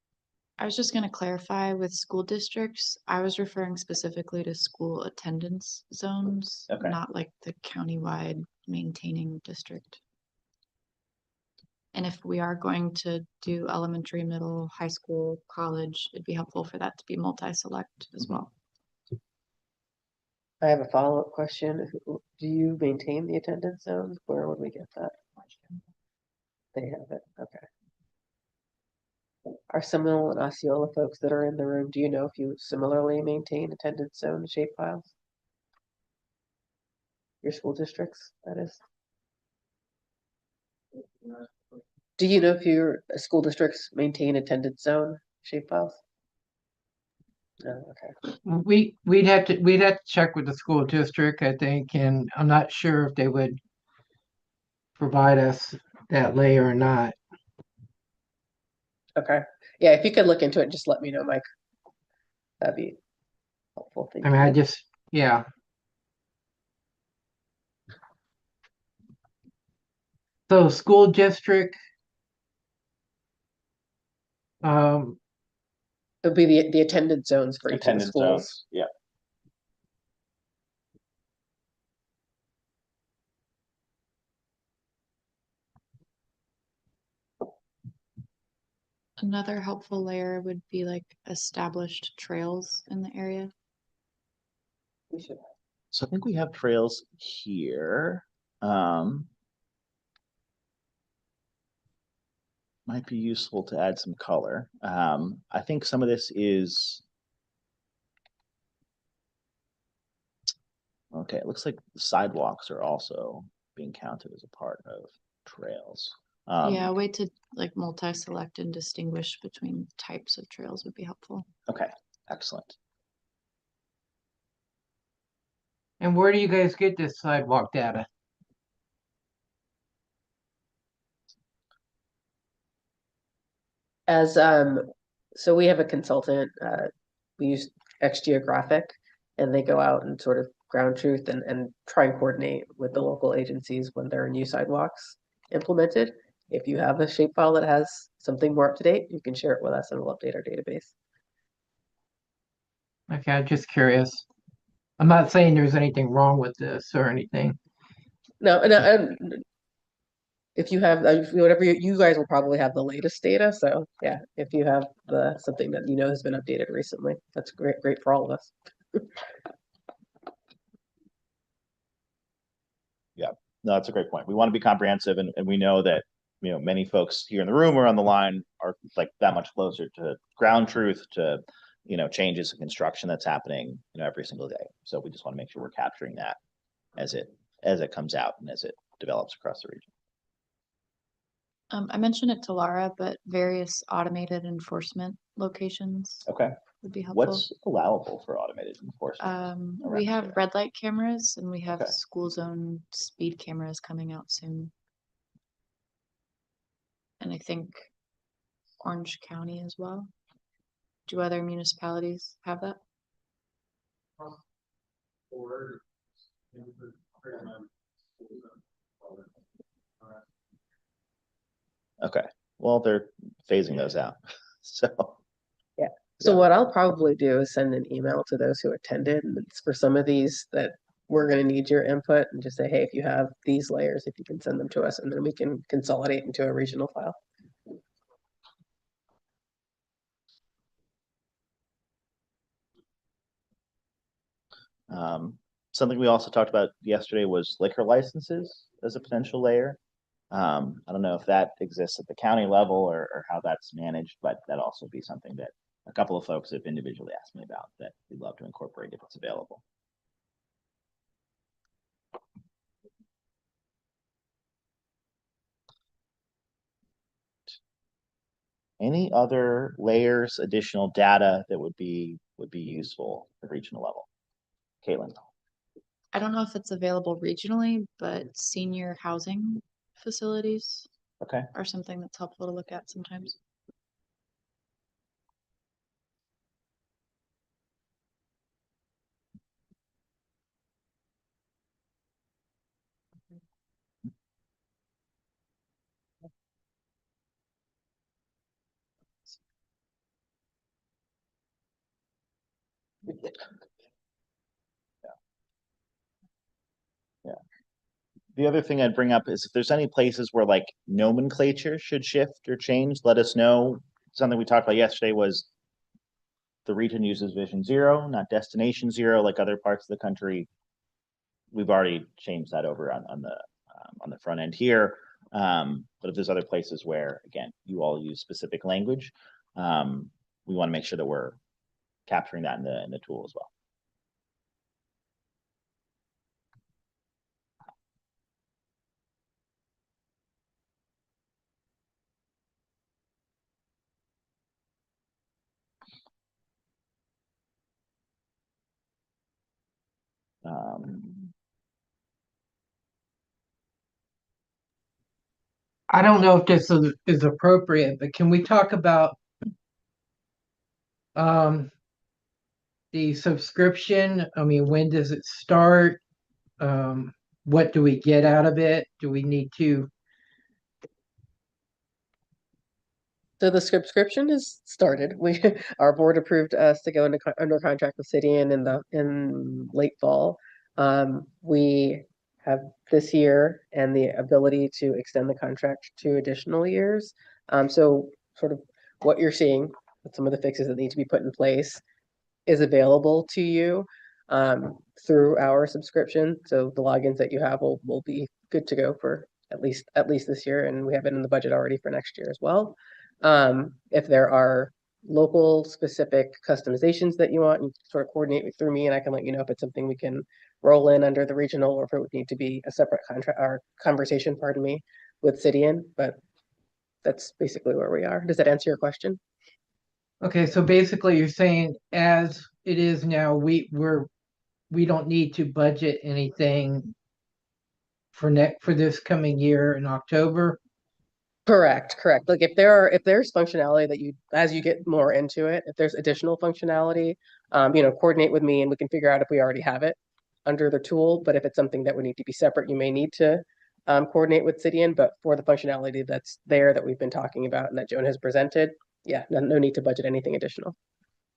D: I was just gonna clarify with school districts, I was referring specifically to school attendance zones,
B: Okay.
D: not like the countywide maintaining district. And if we are going to do elementary, middle, high school, college, it'd be helpful for that to be multi-select as well.
A: I have a follow-up question. Do you maintain the attendance zones? Where would we get that? They have it, okay. Are Seminole and Osceola folks that are in the room, do you know if you similarly maintain attendance zone shapefiles? Your school districts, that is? Do you know if your school districts maintain attendance zone shapefiles? No, okay.
N: We'd have to check with the school district, I think, and I'm not sure if they would provide us that layer or not.
A: Okay, yeah, if you could look into it, just let me know, Mike. That'd be helpful. Thank
N: I mean,
A: you.
N: yeah. So school district,
A: It'll be the attendance zones for each of the
B: Attendance
A: schools.
B: zones, yeah.
D: Another helpful layer would be like established trails in the area.
A: We should.
B: So I think we have trails here. Might be useful to add some color. I think some of this is okay. It looks like sidewalks are also being counted as a part of trails.
D: Yeah, a way to like multi-select and distinguish between types of trails would be helpful.
B: Okay, excellent.
N: and where do you guys get this sidewalk data?
A: As so we have a consultant, we use X Geographic, and they go out and sort of ground truth and try and coordinate with the local agencies when there are new sidewalks implemented. If you have a shapefile that has something more up to date, you can share it with us and we'll update our database.
N: Okay, I'm just curious. I'm not saying there's anything wrong with this or anything.
A: No, and if you have whatever you guys will probably have the latest data. So yeah, if you have the something that you know has been updated recently, that's great for all of us.
B: Yeah. No, that's a great point. We want to be comprehensive, and we know that, you know, many folks here in the room or on the line are like that much closer to ground truth, to, you know, changes in construction that's happening, you know, every single day. So we just want to make sure we're capturing that as it comes out and as it develops across the region.
D: I mentioned it to Laura, but various automated enforcement locations
B: Okay.
D: would be helpful.
B: What's allowable for automated enforcement?
D: We
B: around
D: have
B: here?
D: red light cameras and we have
B: Okay.
D: school zone speed cameras coming out soon. And I think Orange County as well. Do other municipalities have that?
B: Okay. Well, they're phasing those out. So
A: Yeah. So
B: Yeah.
A: what I'll probably do is send an email to those who attended. And it's for some of these that we're going to need your input, and just say, hey, if you have these layers, if you can send them to us, and then we can consolidate into a regional file.
B: Something we also talked about yesterday was liquor licenses as a potential layer. I don't know if that exists at the county level or how that's managed, but that'd also be something that a couple of folks have individually asked me about that we'd love to incorporate if it's available. Any other layers, additional data that would be useful at regional level? Caitlin.
D: I don't know if it's available regionally, but senior housing facilities
B: Okay.
D: are something that's helpful to look at sometimes.
B: Yeah. The other thing I'd bring up is if there's any places where like nomenclature should shift or change, let us know. Something we talked about yesterday was the region uses Vision Zero, not Destination Zero, like other parts of the country. We've already changed that over on the front end here. But if there's other places where, again, you all use specific language, we want to make sure that we're capturing that in the tool as well.
N: I don't know if this is appropriate, but can we talk about um the subscription? I mean, when does it start? What do we get out of it? Do we need to?
A: So the subscription is started. We our board approved us to go into under contract with Citian in late fall. We have this year and the ability to extend the contract 2 additional years. So sort of what you're seeing with some of the fixes that need to be put in place is available to you through our subscription. So the logins that you have will be good to go for at least this year, and we have it in the budget already for next year as well. If there are local specific customizations that you want, you sort of coordinate through me, and I can let you know if it's something we can roll in under the regional, or if it would need to be a separate contract or conversation, pardon me, with Citian. But that's basically where we are. Does that answer your question?
N: Okay, so basically you're saying as it is now, we don't need to budget anything for this coming year in October.
A: Correct. Like if there's functionality that you, as you get more into it, if there's additional functionality, coordinate with me and we can figure out if we already have it under the tool. But if it's something that would need to be separate, you may need to coordinate with Citian. But for the functionality that's there that we've been talking about and that Joan has presented, yeah, no need to budget anything additional.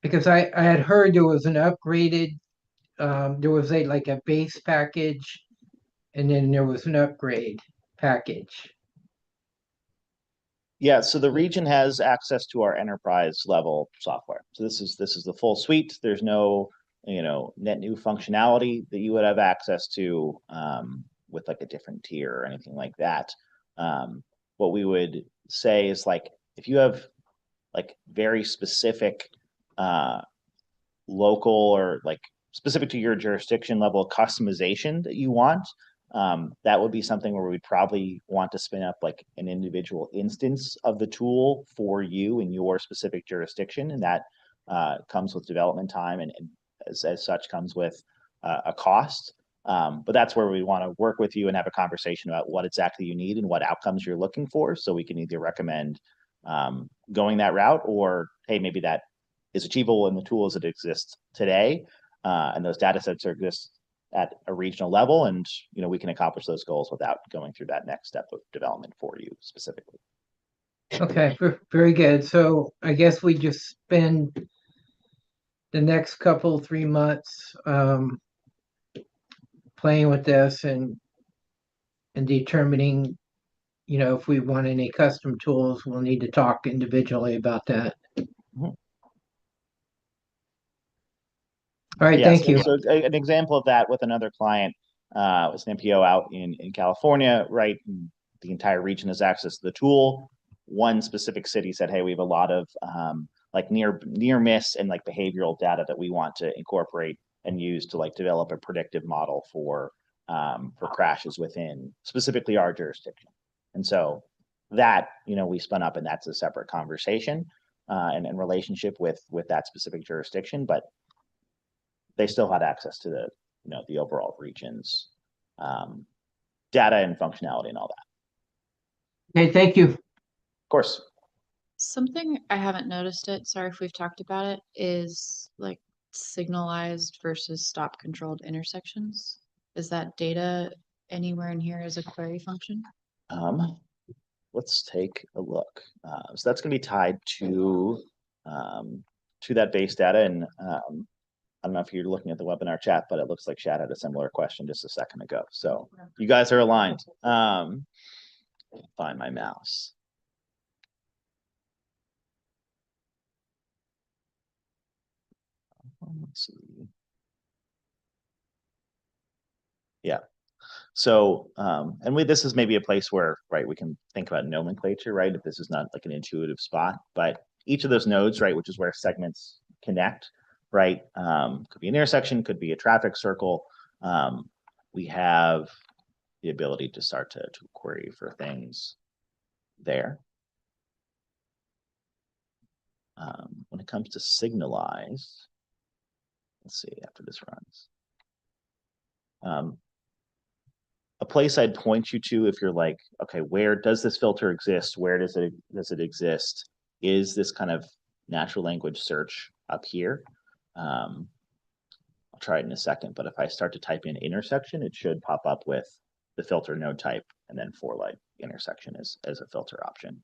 N: Because I had heard there was an upgraded, there was like a base package, and then there was an upgrade package.
B: Yeah, so the region has access to our enterprise level software. So this is the full suite. There's no, net new functionality that you would have access to. with like a different tier or anything like that. What we would say is like, if you have like very specific local or like specific to your jurisdiction level customization that you want, that would be something where we'd probably want to spin up like an individual instance of the tool for you in your specific jurisdiction. And that comes with development time and as such comes with a cost. But that's where we want to work with you and have a conversation about what exactly you need and what outcomes you're looking for. So we can either recommend going that route, or, hey, maybe that is achievable in the tools that exist today. And those data sets exist at a regional level, and we can accomplish those goals without going through that next step of development for you specifically.
N: Okay, very good. So I guess we just spend the next 3 months playing with this and determining, if we want any custom tools, we'll need to talk individually about that. All right, thank you.
B: So an example of that with another client was an MPO out in California, right? The entire region has access to the tool. One specific city said, hey, we have a lot of like near miss and like behavioral data that we want to incorporate and use to like develop a predictive model for crashes within specifically our jurisdiction. And so that, we spun up, and that's a separate conversation and relationship with that specific jurisdiction, but they still had access to the overall region's data and functionality and all that.
N: Okay, thank you. Of
B: course.
D: Something I haven't noticed it, sorry if we've talked about it, is like signalized versus stop controlled intersections. Is that data anywhere in here as a query function?
B: Let's take a look. So that's going to be tied to that base data, and I don't know if you're looking at the webinar chat, but it looks like Shad had a similar question just a second ago. So you guys are aligned. Find my mouse. Let's see. Yeah. So, this is maybe a place where, right, we can think about nomenclature, right? If this is not like an intuitive spot, but each of those nodes, right, which is where segments connect, right? Could be an intersection, could be a traffic circle. We have the ability to start to query for things there. When it comes to signalize, let's see, after this runs. A place I'd point you to if you're like, okay, where does this filter exist? Where does it exist? Is this kind of natural language search up here? I'll try it in a second, but if I start to type in intersection, it should pop up with the filter node type and then for like intersection as a filter option.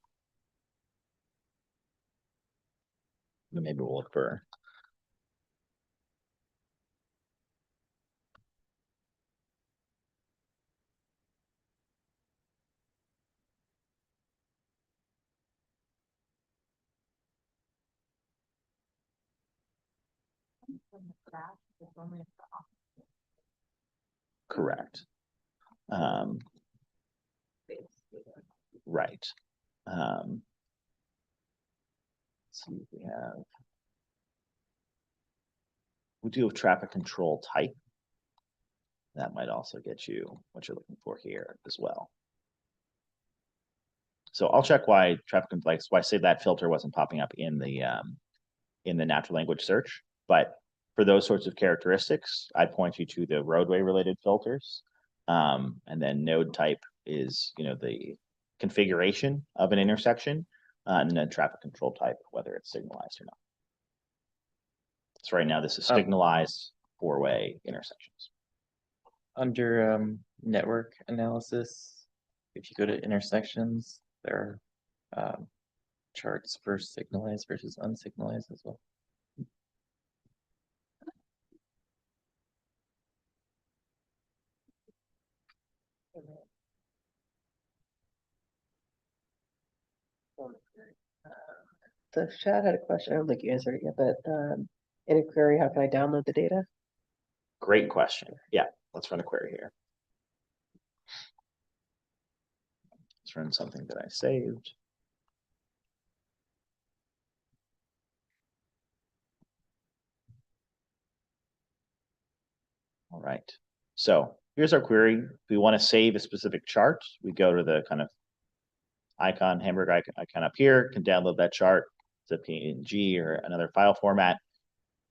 B: Maybe we'll look for correct. Right. Let's see if we do have traffic control type. That might also get you what you're looking for here as well. So I'll check why why say that filter wasn't popping up in the natural language search. But for those sorts of characteristics, I'd point you to the roadway related filters. And then node type is, the configuration of an intersection, and then traffic control type, whether it's signalized or not. So right now this is signalized four-way intersections.
E: Under network analysis, if you go to intersections, there are charts for signalized versus unsignalized as well.
A: So Shad had a question. I don't think you answered it yet, but in a query, how can I download the data?
B: Great question. Yeah, let's run a query here. Let's run something that I saved. All right. So here's our query. If we want to save a specific chart, we go to the kind of icon, hamburger icon up here, can download that chart. It's a PNG or another file format.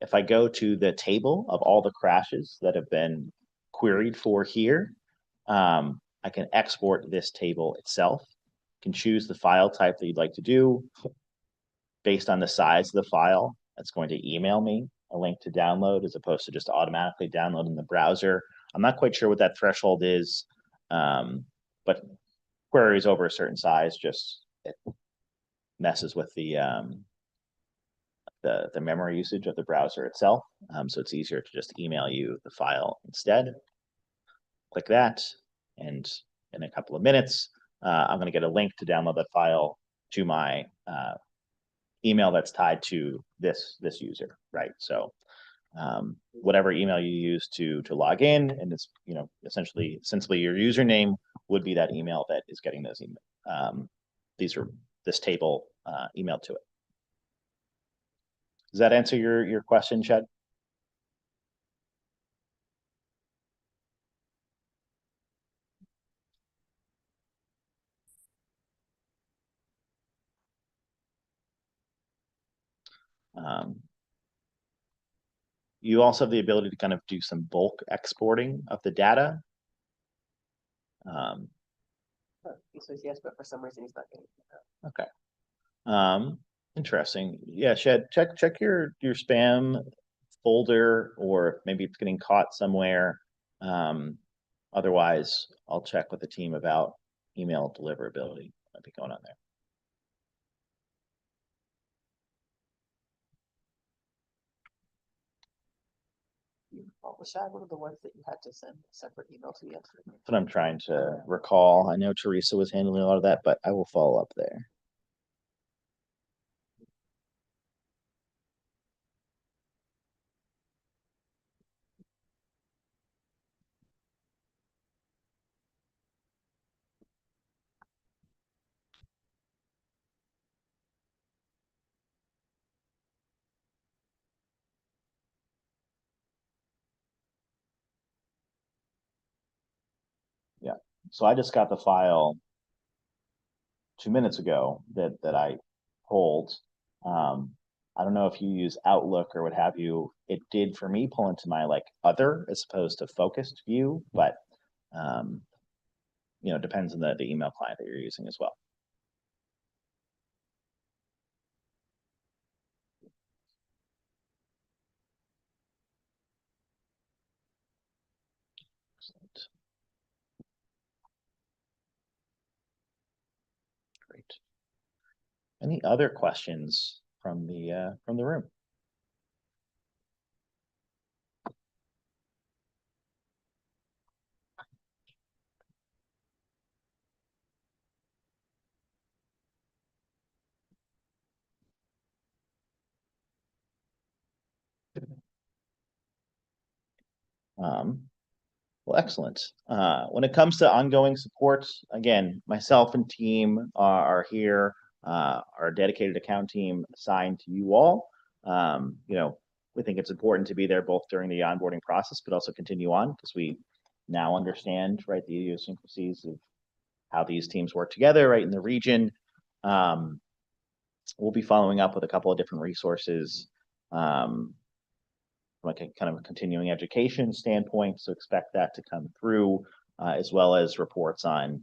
B: If I go to the table of all the crashes that have been queried for here, I can export this table itself. Can choose the file type that you'd like to do. Based on the size of the file, it's going to email me a link to download as opposed to just automatically download in the browser. I'm not quite sure what that threshold is, but queries over a certain size just it messes with the memory usage of the browser itself. So it's easier to just email you the file instead. Click that, and in a couple of minutes, I'm going to get a link to download that file to my email that's tied to this user, right? So whatever email you use to log in, and it's essentially your username would be that email that is getting those email. This table emailed to it. Does that answer your question, Chad? You also have the ability to kind of do some bulk exporting of the data.
A: He says yes, but for some reason he's not getting it.
B: Okay. Interesting. Yeah, Chad, check your spam folder, or maybe it's getting caught somewhere. Otherwise, I'll check with the team about email deliverability. Might be going on there.
A: Shad, one of the ones that you had to send a separate email to yesterday.
B: That's what I'm trying to recall. I know Teresa was handling a lot of that, but I will follow up there. Yeah, so I just got the file 2 minutes ago that I pulled. I don't know if you use Outlook or what have you. It did for me pull into my other as opposed to focused view, but it depends on the email client that you're using as well. Excellent. Great. Any other questions from the room? Well, excellent. When it comes to ongoing support, again, myself and team are here. Our dedicated account team assigned to you all. We think it's important to be there both during the onboarding process, but also continue on because we now understand, right, the idiosyncrasies of how these teams work together, right, in the region. We'll be following up with a couple of different resources from a kind of a continuing education standpoint, so expect that to come through, as well as reports on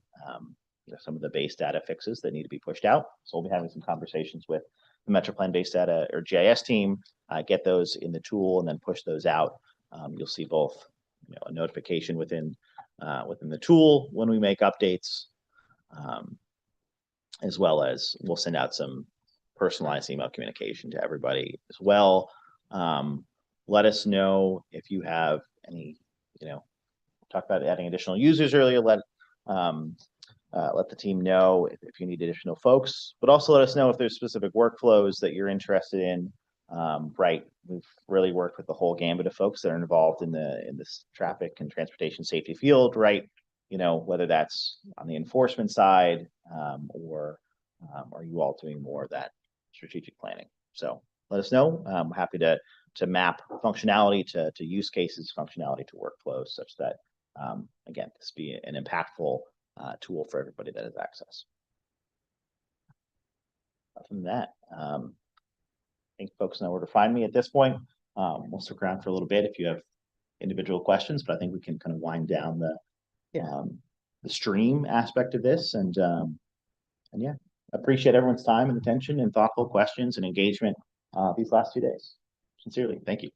B: some of the base data fixes that need to be pushed out. So we'll be having some conversations with the MetroPlan base data or GIS team, get those in the tool and then push those out. You'll see both a notification within the tool when we make updates, as well as we'll send out some personalized email communication to everybody as well. Let us know if you have any, talk about adding additional users earlier. Let the team know if you need additional folks, but also let us know if there's specific workflows that you're interested in. Right, we've really worked with the whole gambit of folks that are involved in this traffic and transportation safety field. Right, whether that's on the enforcement side, or are you all doing more of that strategic planning? So let us know. I'm happy to map functionality to use cases, functionality to workflows, such that again, this be an impactful tool for everybody that has access. Other than that, I think folks know where to find me at this point. We'll stick around for a little bit if you have individual questions, but I think we can kind of wind down the stream aspect of this, and yeah, appreciate everyone's time and attention and thoughtful questions and engagement these last 2 days. Sincerely, thank you.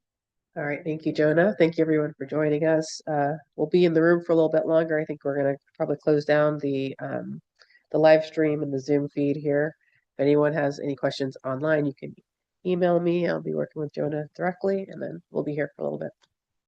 A: All right, thank you, Jonah. Thank you, everyone, for joining us. We'll be in the room for a little bit longer. I think we're going to probably close down the live stream and the Zoom feed here. If anyone has any questions online, you can email me. I'll be working with Jonah directly, and then we'll be here for a little bit.